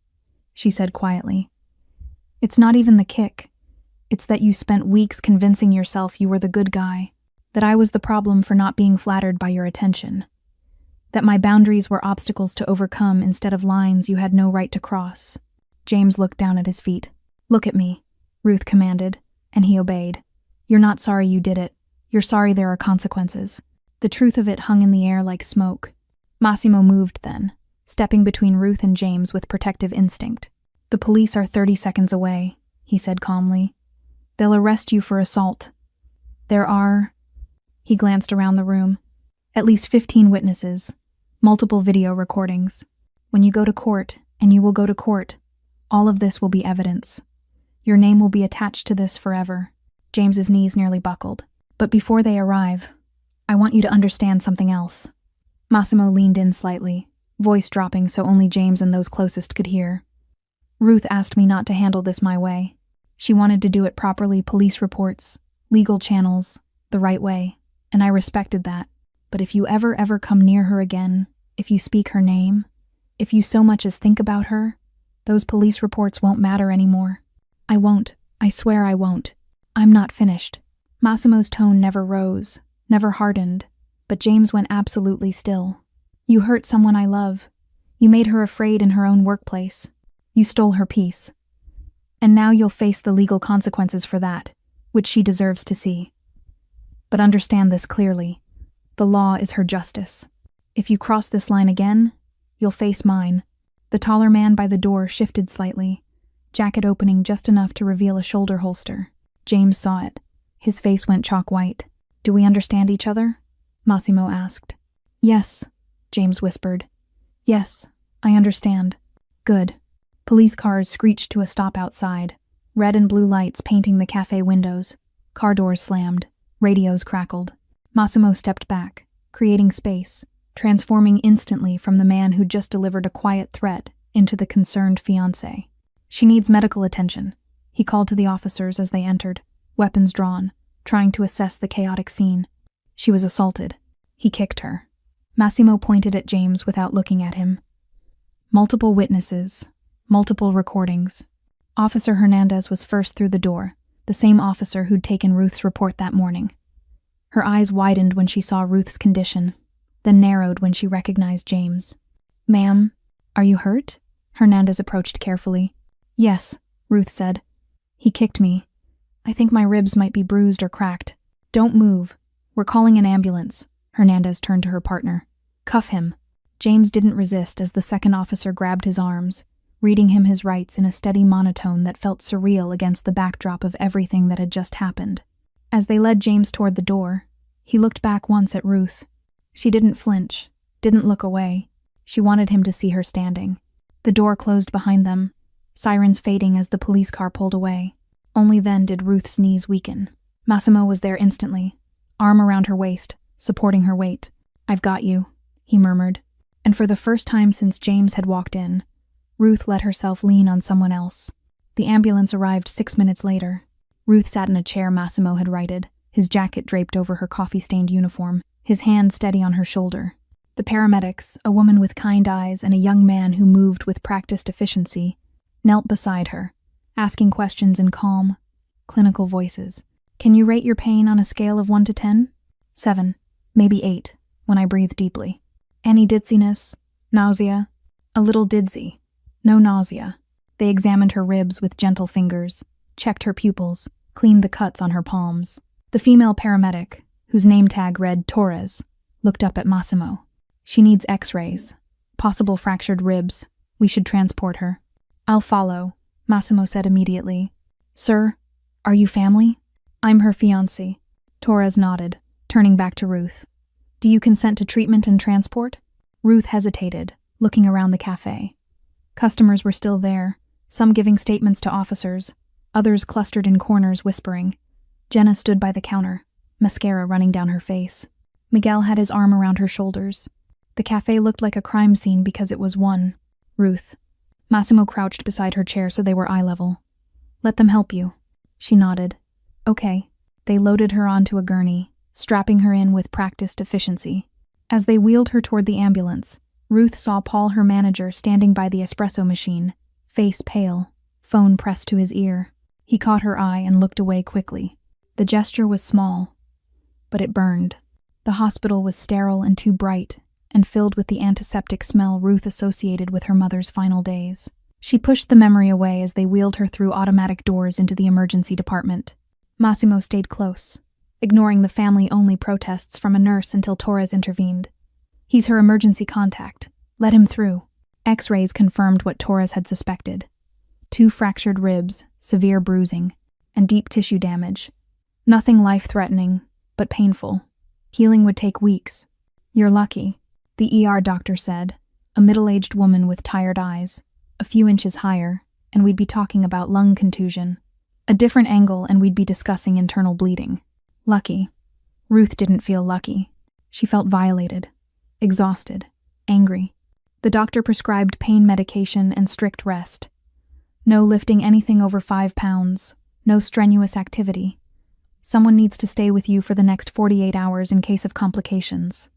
she said quietly. "It's not even the kick. It's that you spent weeks convincing yourself you were the good guy, that I was the problem for not being flattered by your attention, that my boundaries were obstacles to overcome instead of lines you had no right to cross." James looked down at his feet. "Look at me," Ruth commanded, and he obeyed. "You're not sorry you did it. You're sorry there are consequences." The truth of it hung in the air like smoke. Massimo moved then, stepping between Ruth and James with protective instinct. "The police are 30 seconds away," he said calmly. "They'll arrest you for assault. There are—" He glanced around the room. At least 15 witnesses, multiple video recordings. When you go to court, and you will go to court, all of this will be evidence. Your name will be attached to this forever. James's knees nearly buckled. But before they arrive, I want you to understand something else. Massimo leaned in slightly, voice dropping so only James and those closest could hear. Ruth asked me not to handle this my way. She wanted to do it properly, police reports, legal channels, the right way, and I respected that. But if you ever come near her again, if you speak her name, if you so much as think about her, those police reports won't matter anymore. I won't. I swear I won't. I'm not finished. Massimo's tone never rose, never hardened, but James went absolutely still. You hurt someone I love. You made her afraid in her own workplace. You stole her peace. And now you'll face the legal consequences for that, which she deserves to see. But understand this clearly. The law is her justice. If you cross this line again, you'll face mine. The taller man by the door shifted slightly, jacket opening just enough to reveal a shoulder holster. James saw it. His face went chalk white. Do we understand each other? Massimo asked. Yes, James whispered. Yes, I understand. Good. Police cars screeched to a stop outside, red and blue lights painting the cafe windows. Car doors slammed. Radios crackled. Massimo stepped back, creating space, transforming instantly from the man who'd just delivered a quiet threat into the concerned fiancé. She needs medical attention, he called to the officers as they entered, weapons drawn, trying to assess the chaotic scene. She was assaulted. He kicked her. Massimo pointed at James without looking at him. Multiple witnesses, multiple recordings. Officer Hernandez was first through the door, the same officer who'd taken Ruth's report that morning. Her eyes widened when she saw Ruth's condition, then narrowed when she recognized James. Ma'am, are you hurt? Hernandez approached carefully. Yes, Ruth said. He kicked me. I think my ribs might be bruised or cracked. Don't move. We're calling an ambulance. Hernandez turned to her partner. Cuff him. James didn't resist as the second officer grabbed his arms, reading him his rights in a steady monotone that felt surreal against the backdrop of everything that had just happened. As they led James toward the door, he looked back once at Ruth. She didn't flinch, didn't look away. She wanted him to see her standing. The door closed behind them, sirens fading as the police car pulled away. Only then did Ruth's knees weaken. Massimo was there instantly, arm around her waist, supporting her weight. I've got you, he murmured. And for the first time since James had walked in, Ruth let herself lean on someone else. The ambulance arrived 6 minutes later. Ruth sat in a chair Massimo had righted, his jacket draped over her coffee-stained uniform, his hand steady on her shoulder. The paramedics, a woman with kind eyes and a young man who moved with practiced efficiency, knelt beside her, asking questions in calm, clinical voices. Can you rate your pain on a scale of 1 to 10? 7, maybe 8, when I breathe deeply. Any dizziness? Nausea? A little dizzy. No nausea. They examined her ribs with gentle fingers, checked her pupils, cleaned the cuts on her palms. The female paramedic, whose name tag read Torres, looked up at Massimo. She needs x-rays. Possible fractured ribs. We should transport her. I'll follow, Massimo said immediately. Sir, are you family? I'm her fiancé. Torres nodded, turning back to Ruth. Do you consent to treatment and transport? Ruth hesitated, looking around the cafe. Customers were still there, some giving statements to officers, others clustered in corners whispering. Jenna stood by the counter, mascara running down her face. Miguel had his arm around her shoulders. The cafe looked like a crime scene because it was one, Ruth. Massimo crouched beside her chair so they were eye level. Let them help you. She nodded. Okay. They loaded her onto a gurney, strapping her in with practiced efficiency. As they wheeled her toward the ambulance, Ruth saw Paul, her manager, standing by the espresso machine, face pale, phone pressed to his ear. He caught her eye and looked away quickly. The gesture was small, but it burned. The hospital was sterile and too bright, and filled with the antiseptic smell Ruth associated with her mother's final days. She pushed the memory away as they wheeled her through automatic doors into the emergency department. Massimo stayed close, ignoring the family-only protests from a nurse until Torres intervened. He's her emergency contact. Let him through. X-rays confirmed what Torres had suspected. 2 fractured ribs, severe bruising, and deep tissue damage. Nothing life-threatening, but painful. Healing would take weeks. You're lucky, the ER doctor said, a middle-aged woman with tired eyes, a few inches higher, and we'd be talking about lung contusion. A different angle and we'd be discussing internal bleeding. Lucky. Ruth didn't feel lucky. She felt violated, exhausted, angry. The doctor prescribed pain medication and strict rest. No lifting anything over 5 pounds, no strenuous activity. Someone needs to stay with you for the next 48 hours in case of complications.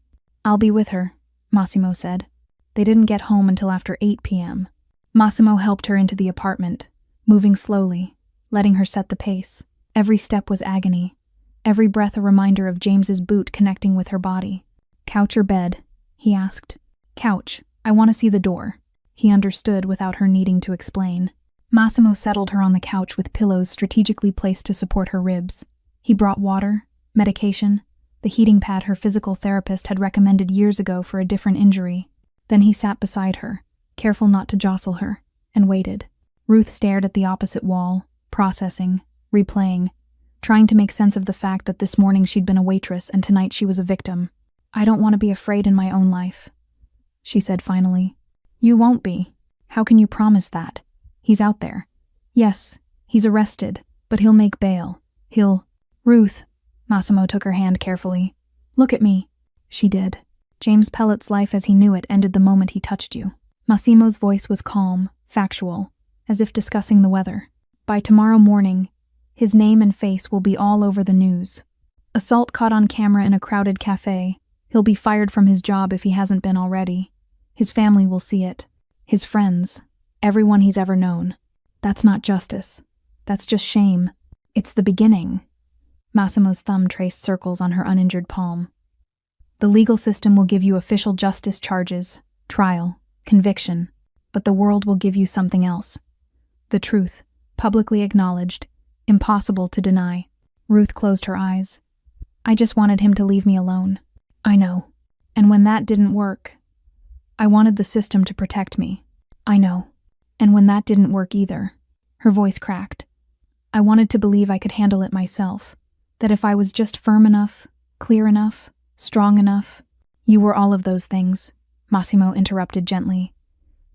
I'll be with her, Massimo said. They didn't get home until after 8 p.m. Massimo helped her into the apartment, moving slowly, letting her set the pace. Every step was agony, every breath a reminder of James's boot connecting with her body. Couch or bed? He asked. Couch. I want to see the door. He understood without her needing to explain. Massimo settled her on the couch with pillows strategically placed to support her ribs. He brought water, medication, the heating pad her physical therapist had recommended years ago for a different injury. Then he sat beside her, careful not to jostle her, and waited. Ruth stared at the opposite wall, processing, replaying, trying to make sense of the fact that this morning she'd been a waitress and tonight she was a victim. I don't want to be afraid in my own life, she said finally. You won't be. How can you promise that? He's out there. Yes, he's arrested, but he'll make bail. Ruth. Massimo took her hand carefully. Look at me. She did. James Pellet's life as he knew it ended the moment he touched you. Massimo's voice was calm, factual, as if discussing the weather. By tomorrow morning, his name and face will be all over the news. Assault caught on camera in a crowded cafe. He'll be fired from his job if he hasn't been already. His family will see it. His friends. Everyone he's ever known. That's not justice. That's just shame. It's the beginning. Massimo's thumb traced circles on her uninjured palm. The legal system will give you official justice charges, trial, conviction, but the world will give you something else. The truth, publicly acknowledged, impossible to deny. Ruth closed her eyes. I just wanted him to leave me alone. I know. And when that didn't work, I wanted the system to protect me. I know. And when that didn't work either, her voice cracked. I wanted to believe I could handle it myself, that if I was just firm enough, clear enough, strong enough. You were all of those things, Massimo interrupted gently.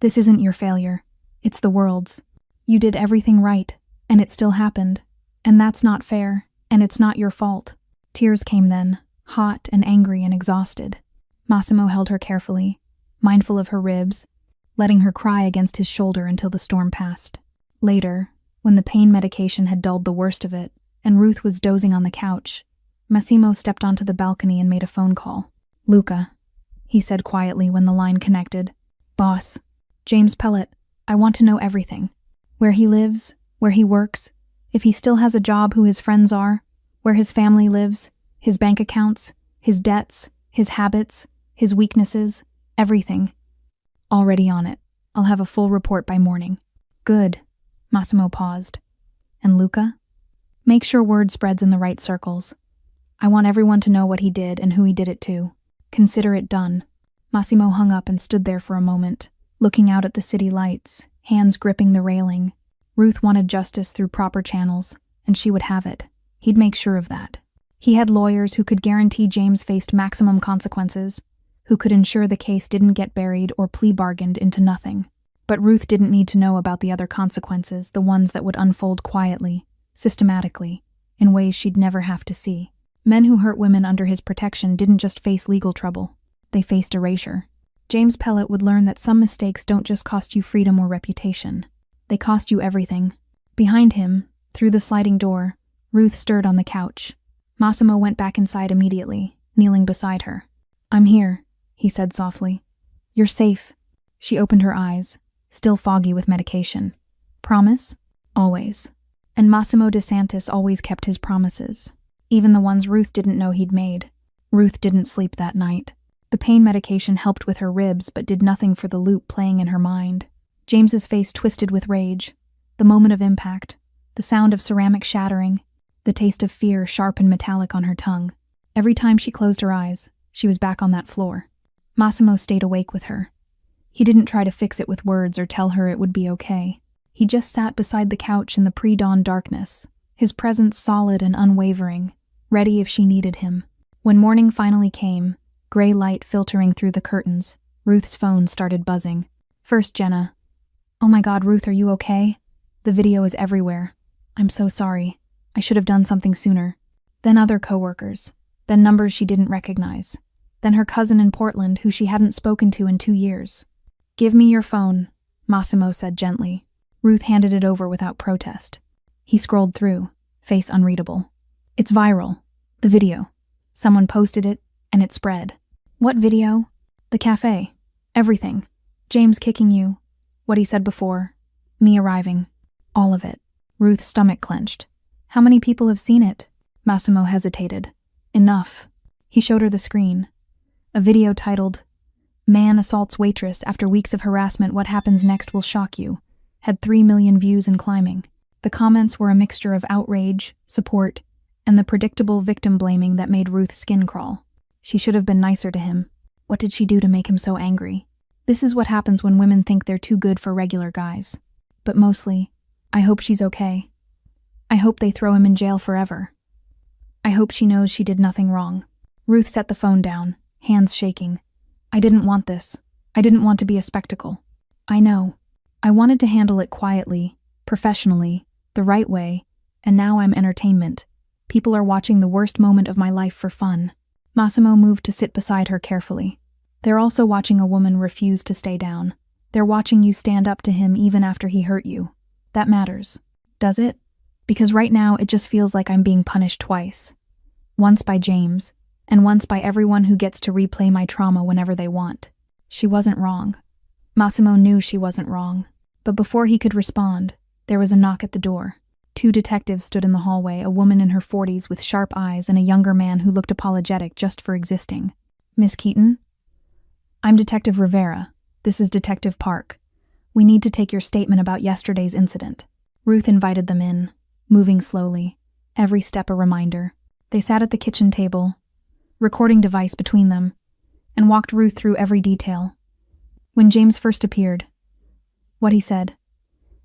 This isn't your failure. It's the world's. You did everything right, and it still happened. And that's not fair, and it's not your fault. Tears came then, hot and angry and exhausted. Massimo held her carefully, mindful of her ribs, letting her cry against his shoulder until the storm passed. Later, when the pain medication had dulled the worst of it, and Ruth was dozing on the couch, Massimo stepped onto the balcony and made a phone call. Luca, he said quietly when the line connected. Boss, James Pellet, I want to know everything. Where he lives, where he works, if he still has a job, who his friends are, where his family lives, his bank accounts, his debts, his habits, his weaknesses, everything. Already on it. I'll have a full report by morning. Good. Massimo paused. And Luca? Make sure word spreads in the right circles. I want everyone to know what he did and who he did it to. Consider it done. Massimo hung up and stood there for a moment, looking out at the city lights, hands gripping the railing. Ruth wanted justice through proper channels, and she would have it. He'd make sure of that. He had lawyers who could guarantee James faced maximum consequences, who could ensure the case didn't get buried or plea bargained into nothing. But Ruth didn't need to know about the other consequences, the ones that would unfold quietly, systematically, in ways she'd never have to see. Men who hurt women under his protection didn't just face legal trouble. They faced erasure. James Pellet would learn that some mistakes don't just cost you freedom or reputation. They cost you everything. Behind him, through the sliding door, Ruth stirred on the couch. Massimo went back inside immediately, kneeling beside her. I'm here, he said softly. You're safe. She opened her eyes, still foggy with medication. Promise? Always. And Massimo DeSantis always kept his promises, even the ones Ruth didn't know he'd made. Ruth didn't sleep that night. The pain medication helped with her ribs but did nothing for the loop playing in her mind. James's face twisted with rage. The moment of impact, the sound of ceramic shattering, the taste of fear sharp and metallic on her tongue. Every time she closed her eyes, she was back on that floor. Massimo stayed awake with her. He didn't try to fix it with words or tell her it would be okay. He just sat beside the couch in the pre-dawn darkness, his presence solid and unwavering, ready if she needed him. When morning finally came, gray light filtering through the curtains. Ruth's phone started buzzing. First, Jenna. "Oh my God, Ruth, are you okay? The video is everywhere. I'm so sorry. I should have done something sooner." Then other coworkers. Then numbers she didn't recognize. Then her cousin in Portland who she hadn't spoken to in 2 years. "Give me your phone," Massimo said gently. Ruth handed it over without protest. He scrolled through, face unreadable. "It's viral. The video. Someone posted it, and it spread." "What video?" "The cafe. Everything. James kicking you. What he said before. Me arriving. All of it." Ruth's stomach clenched. "How many people have seen it?" Massimo hesitated. "Enough." He showed her the screen. A video titled, "Man assaults waitress after weeks of harassment. What happens next will shock you," had 3 million views and climbing. The comments were a mixture of outrage, support, and the predictable victim blaming that made Ruth's skin crawl. She should have been nicer to him. What did she do to make him so angry? This is what happens when women think they're too good for regular guys. But mostly, I hope she's okay. I hope they throw him in jail forever. I hope she knows she did nothing wrong. Ruth set the phone down, hands shaking. "I didn't want this. I didn't want to be a spectacle. I know. I wanted to handle it quietly, professionally, the right way, and now I'm entertainment. People are watching the worst moment of my life for fun." Massimo moved to sit beside her carefully. "They're also watching a woman refuse to stay down. They're watching you stand up to him even after he hurt you. That matters. Does it? Because right now it just feels like I'm being punished twice. Once by James, and once by everyone who gets to replay my trauma whenever they want." She wasn't wrong. Massimo knew she wasn't wrong. But before he could respond, there was a knock at the door. 2 detectives stood in the hallway, a woman in her 40s with sharp eyes and a younger man who looked apologetic just for existing. "Miss Keaton?" "I'm Detective Rivera. This is Detective Park. We need to take your statement about yesterday's incident." Ruth invited them in, moving slowly, every step a reminder. They sat at the kitchen table, recording device between them, and walked Ruth through every detail. When James first appeared, what he said,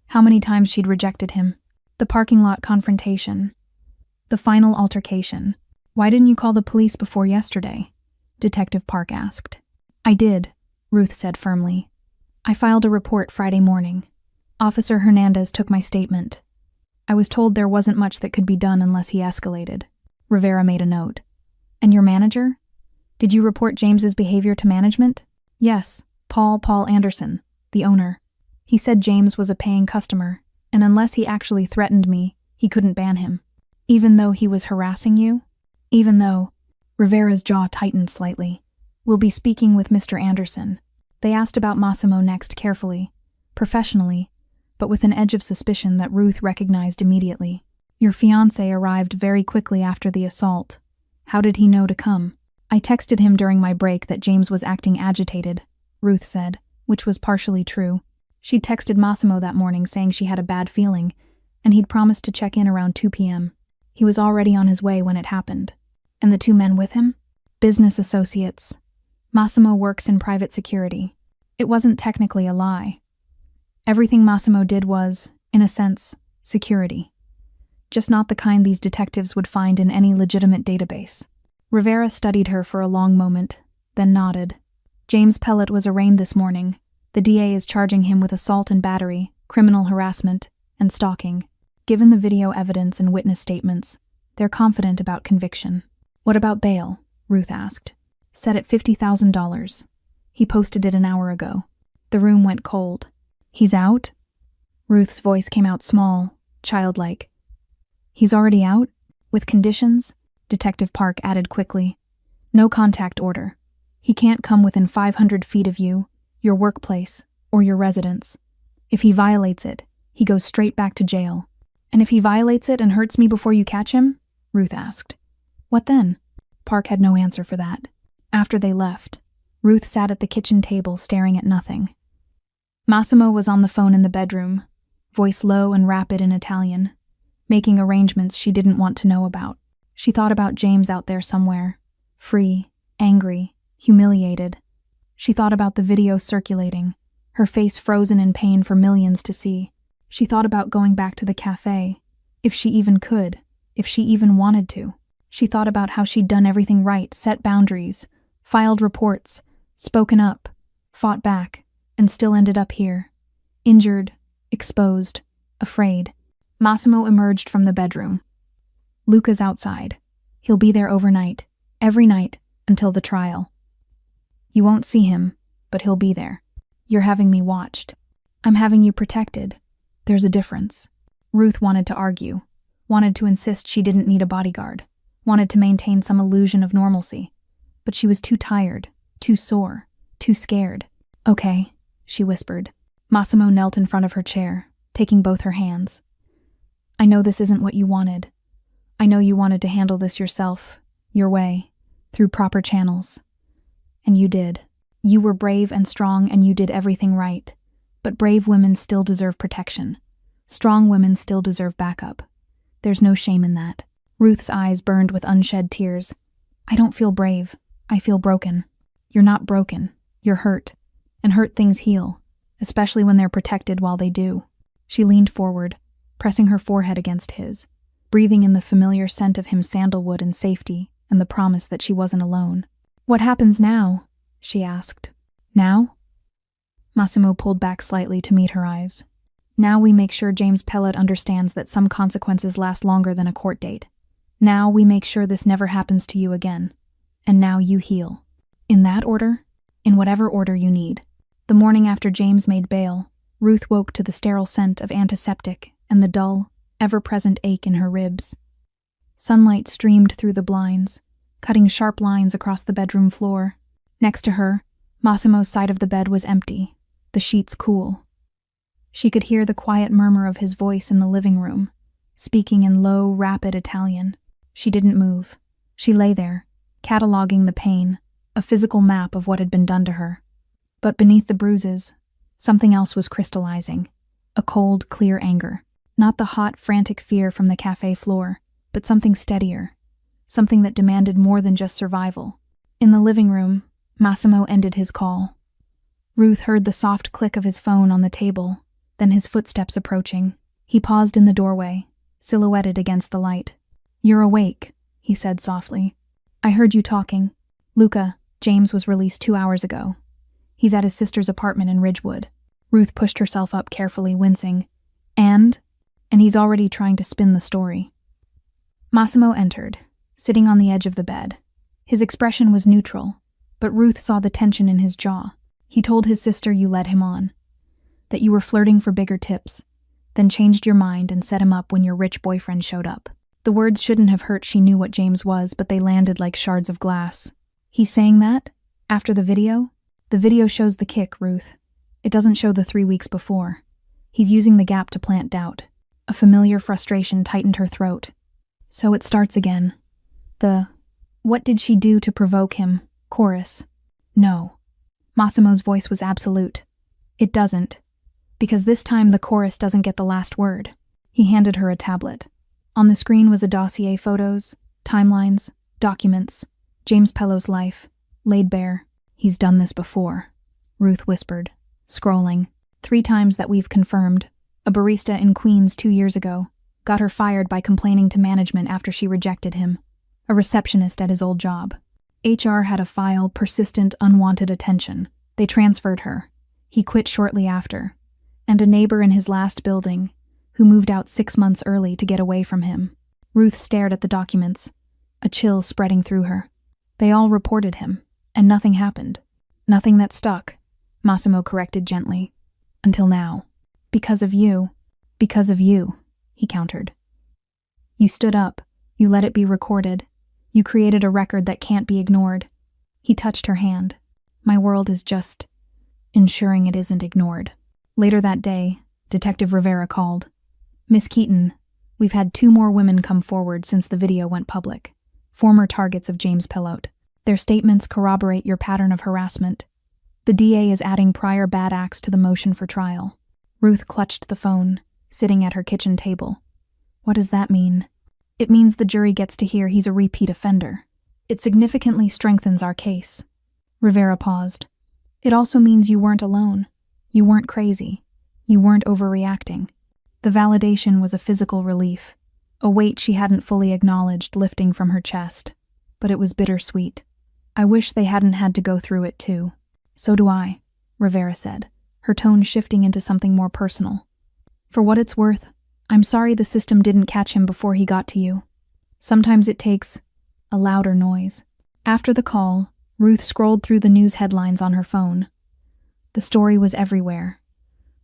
how many times she'd rejected him, the parking lot confrontation, the final altercation. "Why didn't you call the police before yesterday?" Detective Park asked. "I did," Ruth said firmly. "I filed a report Friday morning. Officer Hernandez took my statement. I was told there wasn't much that could be done unless he escalated." Rivera made a note. "And your manager? Did you report James's behavior to management?" "Yes, Paul Anderson, the owner. He said James was a paying customer, and unless he actually threatened me, he couldn't ban him." "Even though he was harassing you?" "Even though." Rivera's jaw tightened slightly. "We'll be speaking with Mr. Anderson." They asked about Massimo next carefully, professionally, but with an edge of suspicion that Ruth recognized immediately. "Your fiancé arrived very quickly after the assault. How did he know to come?" "I texted him during my break that James was acting agitated," Ruth said, which was partially true. She'd texted Massimo that morning saying she had a bad feeling, and he'd promised to check in around 2 p.m. He was already on his way when it happened. "And the 2 men with him?" "Business associates. Massimo works in private security." It wasn't technically a lie. Everything Massimo did was, in a sense, security. Just not the kind these detectives would find in any legitimate database. Rivera studied her for a long moment, then nodded. "James Pellet was arraigned this morning. The DA is charging him with assault and battery, criminal harassment, and stalking. Given the video evidence and witness statements, they're confident about conviction." "What about bail?" Ruth asked. "Set at $50,000. He posted it an hour ago." The room went cold. "He's out?" Ruth's voice came out small, childlike. "He's already out? With conditions?" Detective Park added quickly. "No contact order. He can't come within 500 feet of you, your workplace, or your residence. If he violates it, he goes straight back to jail." "And if he violates it and hurts me before you catch him?" Ruth asked. "What then?" Park had no answer for that. After they left, Ruth sat at the kitchen table staring at nothing. Massimo was on the phone in the bedroom, voice low and rapid in Italian, making arrangements she didn't want to know about. She thought about James out there somewhere, free, angry, humiliated. She thought about the video circulating, her face frozen in pain for millions to see. She thought about going back to the cafe, if she even could, if she even wanted to. She thought about how she'd done everything right, set boundaries, Filed reports, spoken up, fought back, and still ended up here. Injured, exposed, afraid. Massimo emerged from the bedroom. Luca's outside. He'll be there overnight, every night, until the trial. You won't see him, but he'll be there. You're having me watched. I'm having you protected. There's a difference. Ruth wanted to argue, wanted to insist she didn't need a bodyguard, wanted to maintain some illusion of normalcy. But she was too tired, too sore, too scared. Okay, she whispered. Massimo knelt in front of her chair, taking both her hands. I know this isn't what you wanted. I know you wanted to handle this yourself, your way, through proper channels. And you did. You were brave and strong and you did everything right. But brave women still deserve protection. Strong women still deserve backup. There's no shame in that. Ruth's eyes burned with unshed tears. I don't feel brave. I feel broken. You're not broken. You're hurt. And hurt things heal, especially when they're protected while they do. She leaned forward, pressing her forehead against his, breathing in the familiar scent of him sandalwood and safety and the promise that she wasn't alone. What happens now? She asked. Now? Massimo pulled back slightly to meet her eyes. Now we make sure James Pellet understands that some consequences last longer than a court date. Now we make sure this never happens to you again. And now you heal. In that order? In whatever order you need. The morning after James made bail, Ruth woke to the sterile scent of antiseptic and the dull, ever-present ache in her ribs. Sunlight streamed through the blinds, cutting sharp lines across the bedroom floor. Next to her, Massimo's side of the bed was empty, the sheets cool. She could hear the quiet murmur of his voice in the living room, speaking in low, rapid Italian. She didn't move. She lay there, cataloging the pain, a physical map of what had been done to her. But beneath the bruises, something else was crystallizing, a cold, clear anger. Not the hot, frantic fear from the cafe floor, but something steadier, something that demanded more than just survival. In the living room, Massimo ended his call. Ruth heard the soft click of his phone on the table, then his footsteps approaching. He paused in the doorway, silhouetted against the light. You're awake, he said softly. I heard you talking. Luca, James was released 2 hours ago. He's at his sister's apartment in Ridgewood. Ruth pushed herself up carefully, wincing. And he's already trying to spin the story. Massimo entered, sitting on the edge of the bed. His expression was neutral, but Ruth saw the tension in his jaw. He told his sister you led him on, that you were flirting for bigger tips, then changed your mind and set him up when your rich boyfriend showed up. The words shouldn't have hurt. She knew what James was, but they landed like shards of glass. He's saying that? After the video? The video shows the kick, Ruth. It doesn't show the 3 weeks before. He's using the gap to plant doubt. A familiar frustration tightened her throat. So it starts again. What did she do to provoke him? Chorus. No. Massimo's voice was absolute. It doesn't. Because this time the chorus doesn't get the last word. He handed her a tablet. On the screen was a dossier, photos, timelines, documents, James Pelot's life, laid bare. He's done this before, Ruth whispered, scrolling. 3 times that we've confirmed. A barista in Queens 2 years ago. Got her fired by complaining to management after she rejected him. A receptionist at his old job. HR had a file, persistent, unwanted attention. They transferred her. He quit shortly after. And a neighbor in his last building, who moved out 6 months early to get away from him. Ruth stared at the documents, a chill spreading through her. They all reported him, and nothing happened. Nothing that stuck, Massimo corrected gently. Until now. Because of you, he countered. You stood up, you let it be recorded. You created a record that can't be ignored. He touched her hand. My world is just ensuring it isn't ignored. Later that day, Detective Rivera called. Miss Keaton, we've had 2 more women come forward since the video went public. Former targets of James Pelot. Their statements corroborate your pattern of harassment. The DA is adding prior bad acts to the motion for trial. Ruth clutched the phone, sitting at her kitchen table. What does that mean? It means the jury gets to hear he's a repeat offender. It significantly strengthens our case. Rivera paused. It also means you weren't alone. You weren't crazy. You weren't overreacting. The validation was a physical relief, a weight she hadn't fully acknowledged lifting from her chest. But it was bittersweet. I wish they hadn't had to go through it too. So do I, Rivera said, her tone shifting into something more personal. For what it's worth, I'm sorry the system didn't catch him before he got to you. Sometimes it takes a louder noise. After the call, Ruth scrolled through the news headlines on her phone. The story was everywhere,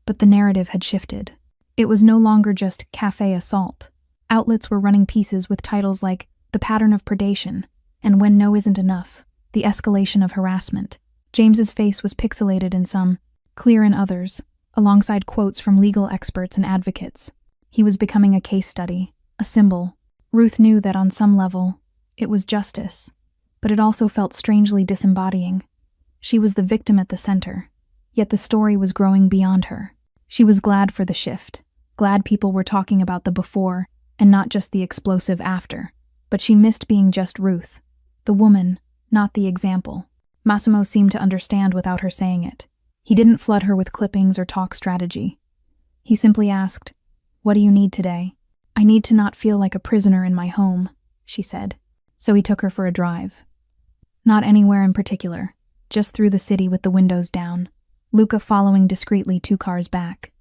but the narrative had shifted. It was no longer just Café assault. Outlets were running pieces with titles like The Pattern of Predation and When No Isn't Enough, The Escalation of Harassment. James's face was pixelated in some, clear in others, alongside quotes from legal experts and advocates. He was becoming a case study, a symbol. Ruth knew that on some level, it was justice, but it also felt strangely disembodying. She was the victim at the center, yet the story was growing beyond her. She was glad for the shift, glad people were talking about the before and not just the explosive after. But she missed being just Ruth, the woman, not the example. Massimo seemed to understand without her saying it. He didn't flood her with clippings or talk strategy. He simply asked, "What do you need today?" "I need to not feel like a prisoner in my home," she said. So he took her for a drive. Not anywhere in particular, just through the city with the windows down, Luca following discreetly 2 cars back.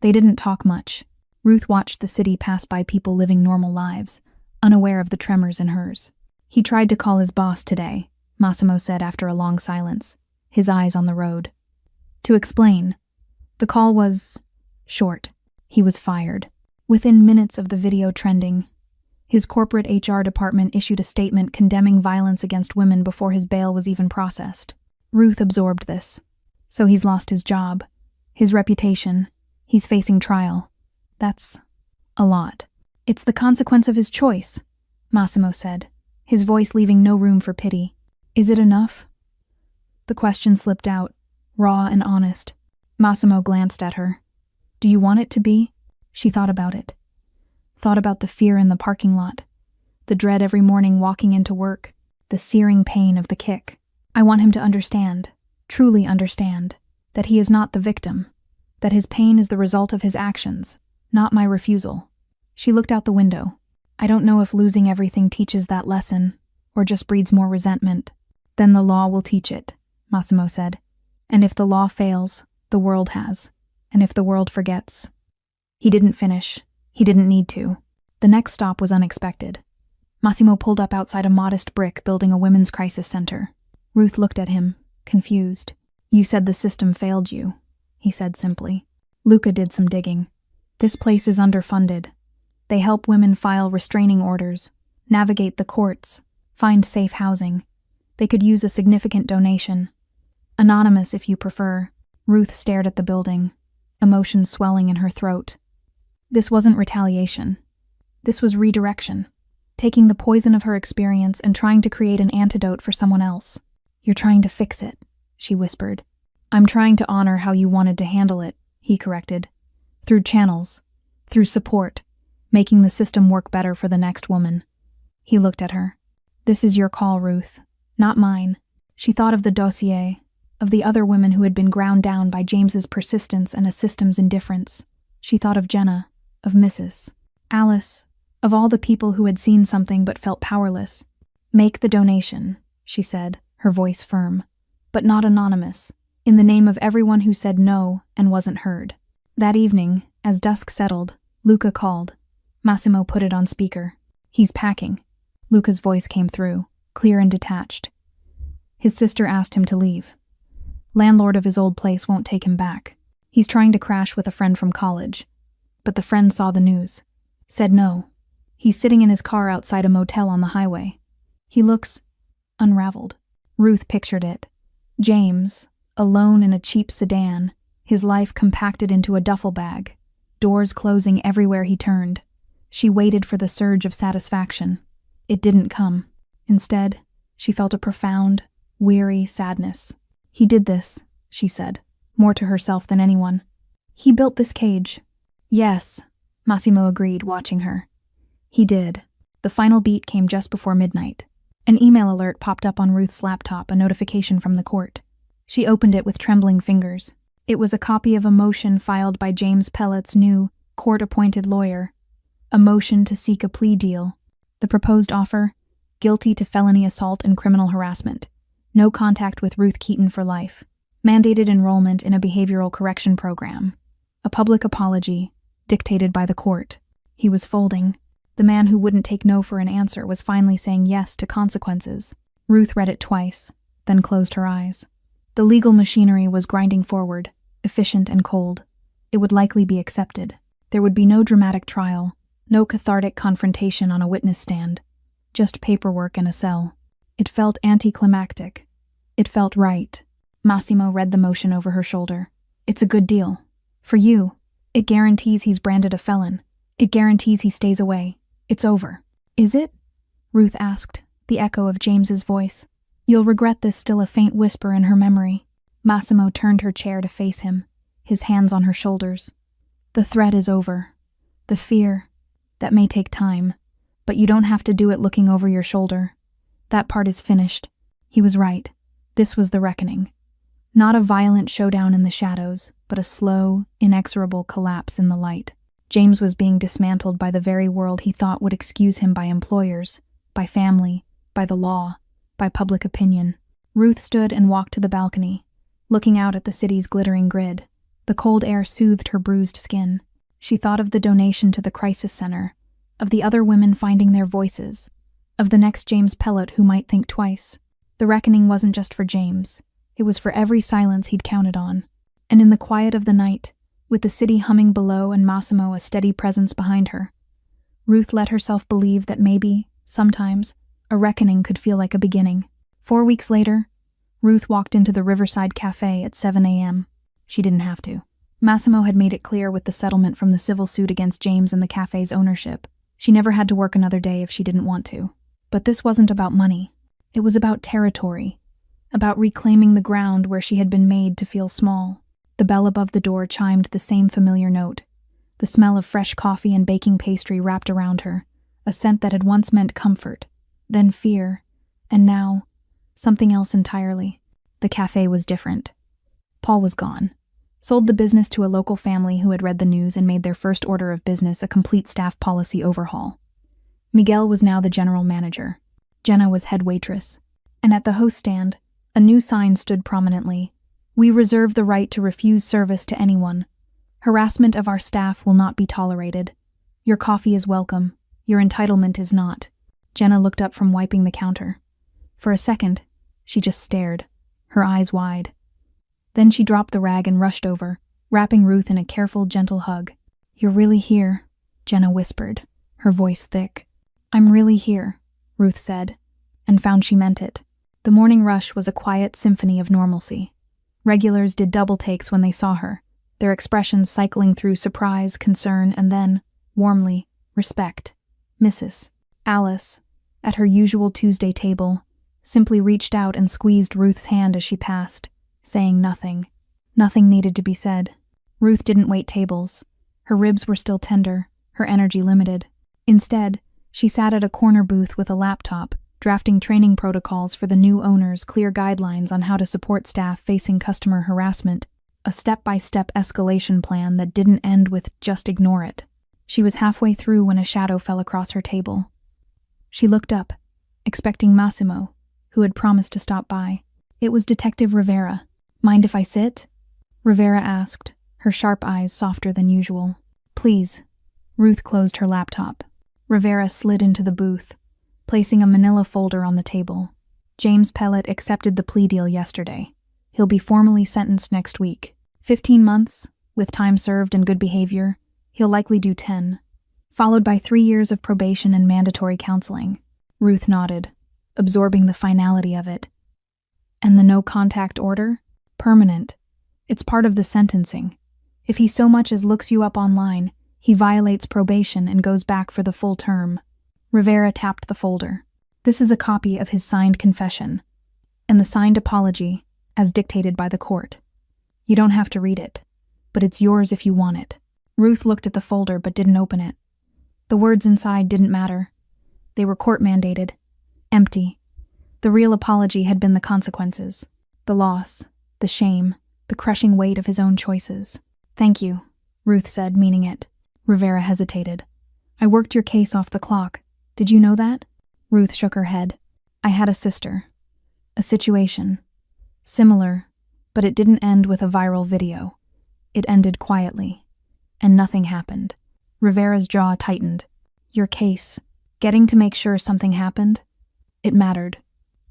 They didn't talk much. Ruth watched the city pass by people living normal lives, unaware of the tremors in hers. "He tried to call his boss today," Massimo said after a long silence, his eyes on the road. To explain, the call was short. He was fired. Within minutes of the video trending, his corporate HR department issued a statement condemning violence against women before his bail was even processed. Ruth absorbed this. So he's lost his job, his reputation, he's facing trial. That's a lot. "It's the consequence of his choice," Massimo said, his voice leaving no room for pity. "Is it enough?" The question slipped out, raw and honest. Massimo glanced at her. "Do you want it to be?" She thought about it. Thought about the fear in the parking lot, the dread every morning walking into work, the searing pain of the kick. "I want him to understand, truly understand, that he is not the victim, that his pain is the result of his actions, not my refusal." She looked out the window. "I don't know if losing everything teaches that lesson, or just breeds more resentment." "Then the law will teach it," Massimo said. "And if the law fails, the world has. And if the world forgets." He didn't finish. He didn't need to. The next stop was unexpected. Massimo pulled up outside a modest brick building a women's crisis center. Ruth looked at him, confused. "You said the system failed you," he said simply. Luca did some digging. "This place is underfunded. They help women file restraining orders, navigate the courts, find safe housing. They could use a significant donation. Anonymous if you prefer." Ruth stared at the building, emotions swelling in her throat. This wasn't retaliation. This was redirection, taking the poison of her experience and trying to create an antidote for someone else. "You're trying to fix it," she whispered. "I'm trying to honor how you wanted to handle it," he corrected. "Through channels, through support, making the system work better for the next woman." He looked at her. "This is your call, Ruth, not mine." She thought of the dossier, of the other women who had been ground down by James's persistence and a system's indifference. She thought of Jenna, of Mrs. Alice, of all the people who had seen something but felt powerless. "Make the donation," she said, her voice firm, "but not anonymous, in the name of everyone who said no and wasn't heard." That evening, as dusk settled, Luca called. Massimo put it on speaker. "He's packing." Luca's voice came through, clear and detached. His sister asked him to leave. Landlord of his old place won't take him back. He's trying to crash with a friend from college. But the friend saw the news. Said no. He's sitting in his car outside a motel on the highway. He looks unraveled. Ruth pictured it. James, alone in a cheap sedan, his life compacted into a duffel bag, doors closing everywhere he turned. She waited for the surge of satisfaction. It didn't come. Instead, she felt a profound, weary sadness. "He did this," she said, more to herself than anyone. "He built this cage." "Yes," Massimo agreed, watching her. "He did." The final beat came just before midnight. An email alert popped up on Ruth's laptop, a notification from the court. She opened it with trembling fingers. It was a copy of a motion filed by James Pellet's new, court-appointed lawyer. A motion to seek a plea deal. The proposed offer, Guilty to felony assault and criminal harassment. No contact with Ruth Keaton for life. Mandated enrollment in a behavioral correction program. A public apology, dictated by the court. He was folding. The man who wouldn't take no for an answer was finally saying yes to consequences. Ruth read it twice, then closed her eyes. The legal machinery was grinding forward, efficient and cold. It would likely be accepted. There would be no dramatic trial, no cathartic confrontation on a witness stand. Just paperwork and a cell. It felt anticlimactic. It felt right. Massimo read the motion over her shoulder. It's a good deal. For you. It guarantees he's branded a felon. It guarantees he stays away. It's over. Is it? Ruth asked, the echo of James's voice. You'll regret this, still a faint whisper in her memory. Massimo turned her chair to face him, his hands on her shoulders. The threat is over. The fear. That may take time, but you don't have to do it looking over your shoulder. That part is finished. He was right. This was the reckoning. Not a violent showdown in the shadows, but a slow, inexorable collapse in the light. James was being dismantled by the very world he thought would excuse him by employers, by family, by the law, by public opinion. Ruth stood and walked to the balcony, looking out at the city's glittering grid. The cold air soothed her bruised skin. She thought of the donation to the crisis center, of the other women finding their voices, of the next James Pellet who might think twice. The reckoning wasn't just for James. It was for every silence he'd counted on. And in the quiet of the night, with the city humming below and Massimo a steady presence behind her, Ruth let herself believe that maybe, sometimes, a reckoning could feel like a beginning. 4 weeks later, Ruth walked into the Riverside Café at 7 a.m. She didn't have to. Massimo had made it clear with the settlement from the civil suit against James and the cafe's ownership. She never had to work another day if she didn't want to. But this wasn't about money. It was about territory. About reclaiming the ground where she had been made to feel small. The bell above the door chimed the same familiar note. The smell of fresh coffee and baking pastry wrapped around her, a scent that had once meant comfort, then fear, and now, something else entirely. The cafe was different. Paul was gone. Sold the business to a local family who had read the news and made their first order of business a complete staff policy overhaul. Miguel was now the general manager. Jenna was head waitress. And at the host stand, a new sign stood prominently. We reserve the right to refuse service to anyone. Harassment of our staff will not be tolerated. Your coffee is welcome. Your entitlement is not. Jenna looked up from wiping the counter. For a second, she just stared, her eyes wide. Then she dropped the rag and rushed over, wrapping Ruth in a careful, gentle hug. You're really here, Jenna whispered, her voice thick. I'm really here, Ruth said, and found she meant it. The morning rush was a quiet symphony of normalcy. Regulars did double takes when they saw her, their expressions cycling through surprise, concern, and then, warmly, respect. Mrs. Alice, at her usual Tuesday table, simply reached out and squeezed Ruth's hand as she passed, saying nothing. Nothing needed to be said. Ruth didn't wait tables. Her ribs were still tender, her energy limited. Instead, she sat at a corner booth with a laptop, drafting training protocols for the new owners, clear guidelines on how to support staff facing customer harassment, a step-by-step escalation plan that didn't end with just ignore it. She was halfway through when a shadow fell across her table. She looked up, expecting Massimo, who had promised to stop by. It was Detective Rivera. Mind if I sit? Rivera asked, her sharp eyes softer than usual. Please. Ruth closed her laptop. Rivera slid into the booth, placing a manila folder on the table. James Pellet accepted the plea deal yesterday. He'll be formally sentenced next week. 15 months, with time served and good behavior. He'll likely do 10, followed by 3 years of probation and mandatory counseling. Ruth nodded, absorbing the finality of it. And the no-contact order? Permanent. It's part of the sentencing. If he so much as looks you up online, he violates probation and goes back for the full term. Rivera tapped the folder. This is a copy of his signed confession, and the signed apology, as dictated by the court. You don't have to read it, but it's yours if you want it. Ruth looked at the folder but didn't open it. The words inside didn't matter. They were court-mandated. Empty. The real apology had been the consequences. The loss. The shame. The crushing weight of his own choices. Thank you, Ruth said, meaning it. Rivera hesitated. I worked your case off the clock. Did you know that? Ruth shook her head. I had a sister. A situation. Similar, but it didn't end with a viral video. It ended quietly. And nothing happened. Rivera's jaw tightened. Your case. Getting to make sure something happened? It mattered.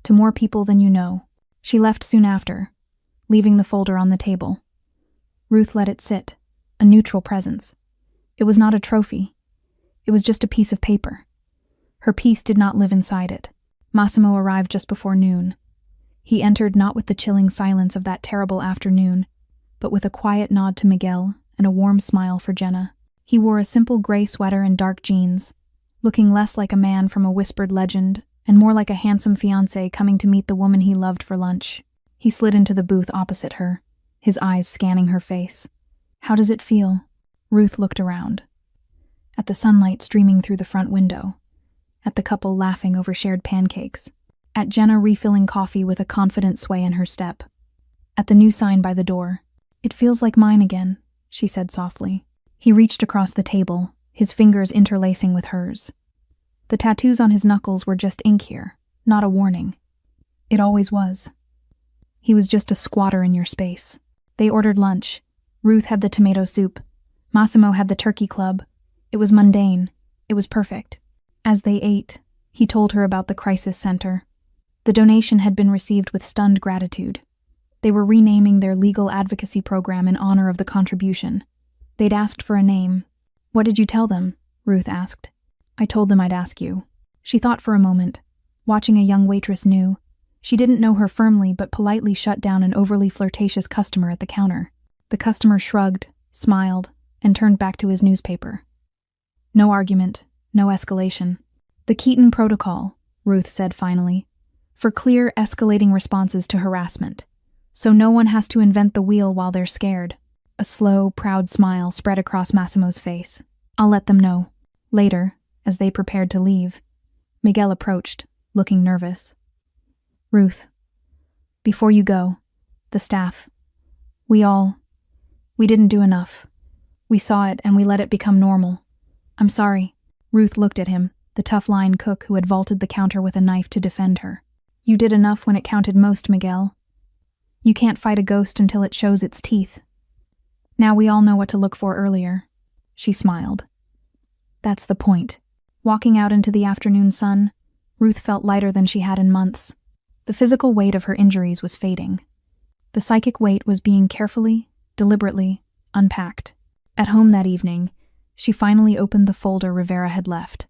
To more people than you know. She left soon after, leaving the folder on the table. Ruth let it sit, a neutral presence. It was not a trophy. It was just a piece of paper. Her peace did not live inside it. Massimo arrived just before noon. He entered not with the chilling silence of that terrible afternoon, but with a quiet nod to Miguel and a warm smile for Jenna. He wore a simple gray sweater and dark jeans, looking less like a man from a whispered legend and more like a handsome fiancé coming to meet the woman he loved for lunch. He slid into the booth opposite her, his eyes scanning her face. How does it feel? Ruth looked around. At the sunlight streaming through the front window. At the couple laughing over shared pancakes. At Jenna refilling coffee with a confident sway in her step. At the new sign by the door. It feels like mine again, she said softly. He reached across the table, his fingers interlacing with hers. The tattoos on his knuckles were just ink here, not a warning. It always was. He was just a squatter in your space. They ordered lunch. Ruth had the tomato soup. Massimo had the turkey club. It was mundane. It was perfect. As they ate, he told her about the crisis center. The donation had been received with stunned gratitude. They were renaming their legal advocacy program in honor of the contribution. They'd asked for a name. What did you tell them? Ruth asked. I told them I'd ask you. She thought for a moment, watching a young waitress new. She didn't know her firmly but politely shut down an overly flirtatious customer at the counter. The customer shrugged, smiled, and turned back to his newspaper. No argument, no escalation. The Keaton Protocol, Ruth said finally, for clear, escalating responses to harassment. So no one has to invent the wheel while they're scared. A slow, proud smile spread across Massimo's face. I'll let them know. Later, as they prepared to leave, Miguel approached, looking nervous. Ruth, before you go, the staff, we didn't do enough. We saw it and we let it become normal. I'm sorry. Ruth looked at him, the tough-line cook who had vaulted the counter with a knife to defend her. You did enough when it counted most, Miguel. You can't fight a ghost until it shows its teeth. Now we all know what to look for earlier. She smiled. That's the point. Walking out into the afternoon sun, Ruth felt lighter than she had in months. The physical weight of her injuries was fading. The psychic weight was being carefully, deliberately, unpacked. At home that evening, she finally opened the folder Rivera had left.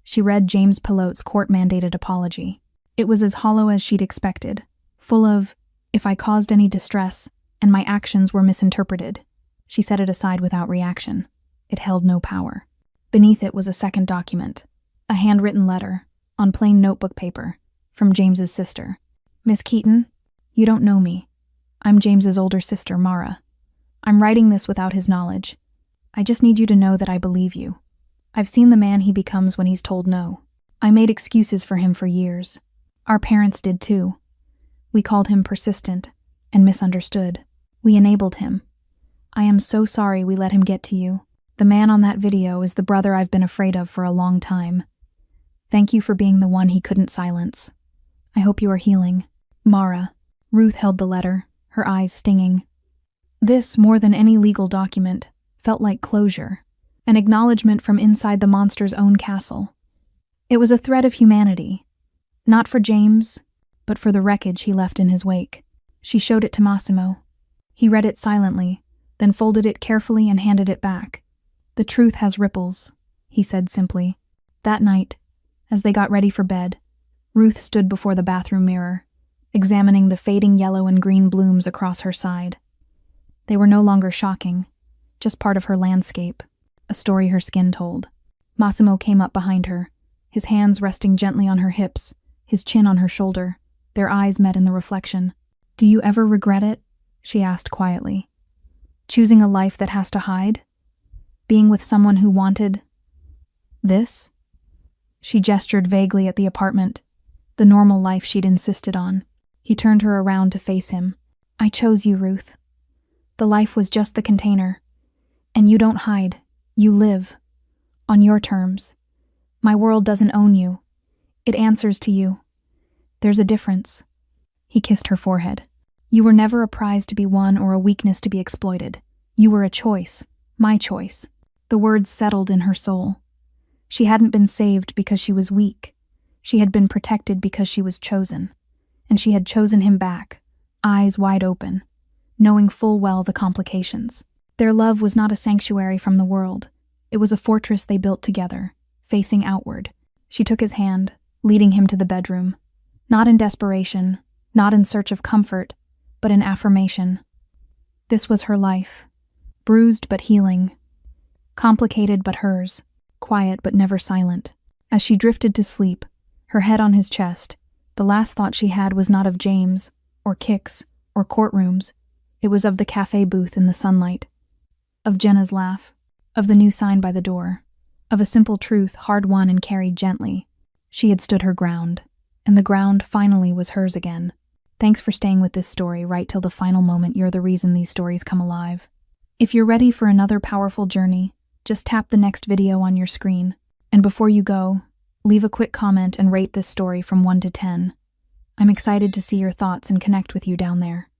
She read James Pilote's court-mandated apology. It was as hollow as she'd expected, full of, if I caused any distress, and my actions were misinterpreted. She set it aside without reaction. It held no power. Beneath it was a second document, a handwritten letter, on plain notebook paper, from James's sister. Miss Keaton, you don't know me. I'm James's older sister, Mara. I'm writing this without his knowledge. I just need you to know that I believe you. I've seen the man he becomes when he's told no. I made excuses for him for years. Our parents did too. We called him persistent and misunderstood. We enabled him. I am so sorry we let him get to you. The man on that video is the brother I've been afraid of for a long time. Thank you for being the one he couldn't silence. I hope you are healing. Mara. Ruth held the letter, her eyes stinging. This, more than any legal document, felt like closure, an acknowledgement from inside the monster's own castle. It was a thread of humanity, not for James, but for the wreckage he left in his wake. She showed it to Massimo. He read it silently, then folded it carefully and handed it back. The truth has ripples, he said simply. That night, as they got ready for bed, Ruth stood before the bathroom mirror, examining the fading yellow and green blooms across her side. They were no longer shocking, just part of her landscape, a story her skin told. Massimo came up behind her, his hands resting gently on her hips, his chin on her shoulder. Their eyes met in the reflection. Do you ever regret it? She asked quietly. Choosing a life that has to hide? Being with someone who wanted this? She gestured vaguely at the apartment, the normal life she'd insisted on. He turned her around to face him. I chose you, Ruth. The life was just the container. And you don't hide. You live. On your terms. My world doesn't own you. It answers to you. There's a difference. He kissed her forehead. You were never a prize to be won or a weakness to be exploited. You were a choice. My choice. The words settled in her soul. She hadn't been saved because she was weak. She had been protected because she was chosen. And she had chosen him back, eyes wide open, knowing full well the complications. Their love was not a sanctuary from the world. It was a fortress they built together, facing outward. She took his hand, leading him to the bedroom. Not in desperation, not in search of comfort, but in affirmation. This was her life. Bruised but healing. Complicated but hers. Quiet but never silent. As she drifted to sleep, her head on his chest, the last thought she had was not of James, or kicks, or courtrooms. It was of the cafe booth in the sunlight. Of Jenna's laugh. Of the new sign by the door. Of a simple truth hard-won and carried gently. She had stood her ground, and the ground finally was hers again. Thanks for staying with this story right till the final moment. You're the reason these stories come alive. If you're ready for another powerful journey, just tap the next video on your screen. And before you go, leave a quick comment and rate this story from 1 to 10. I'm excited to see your thoughts and connect with you down there.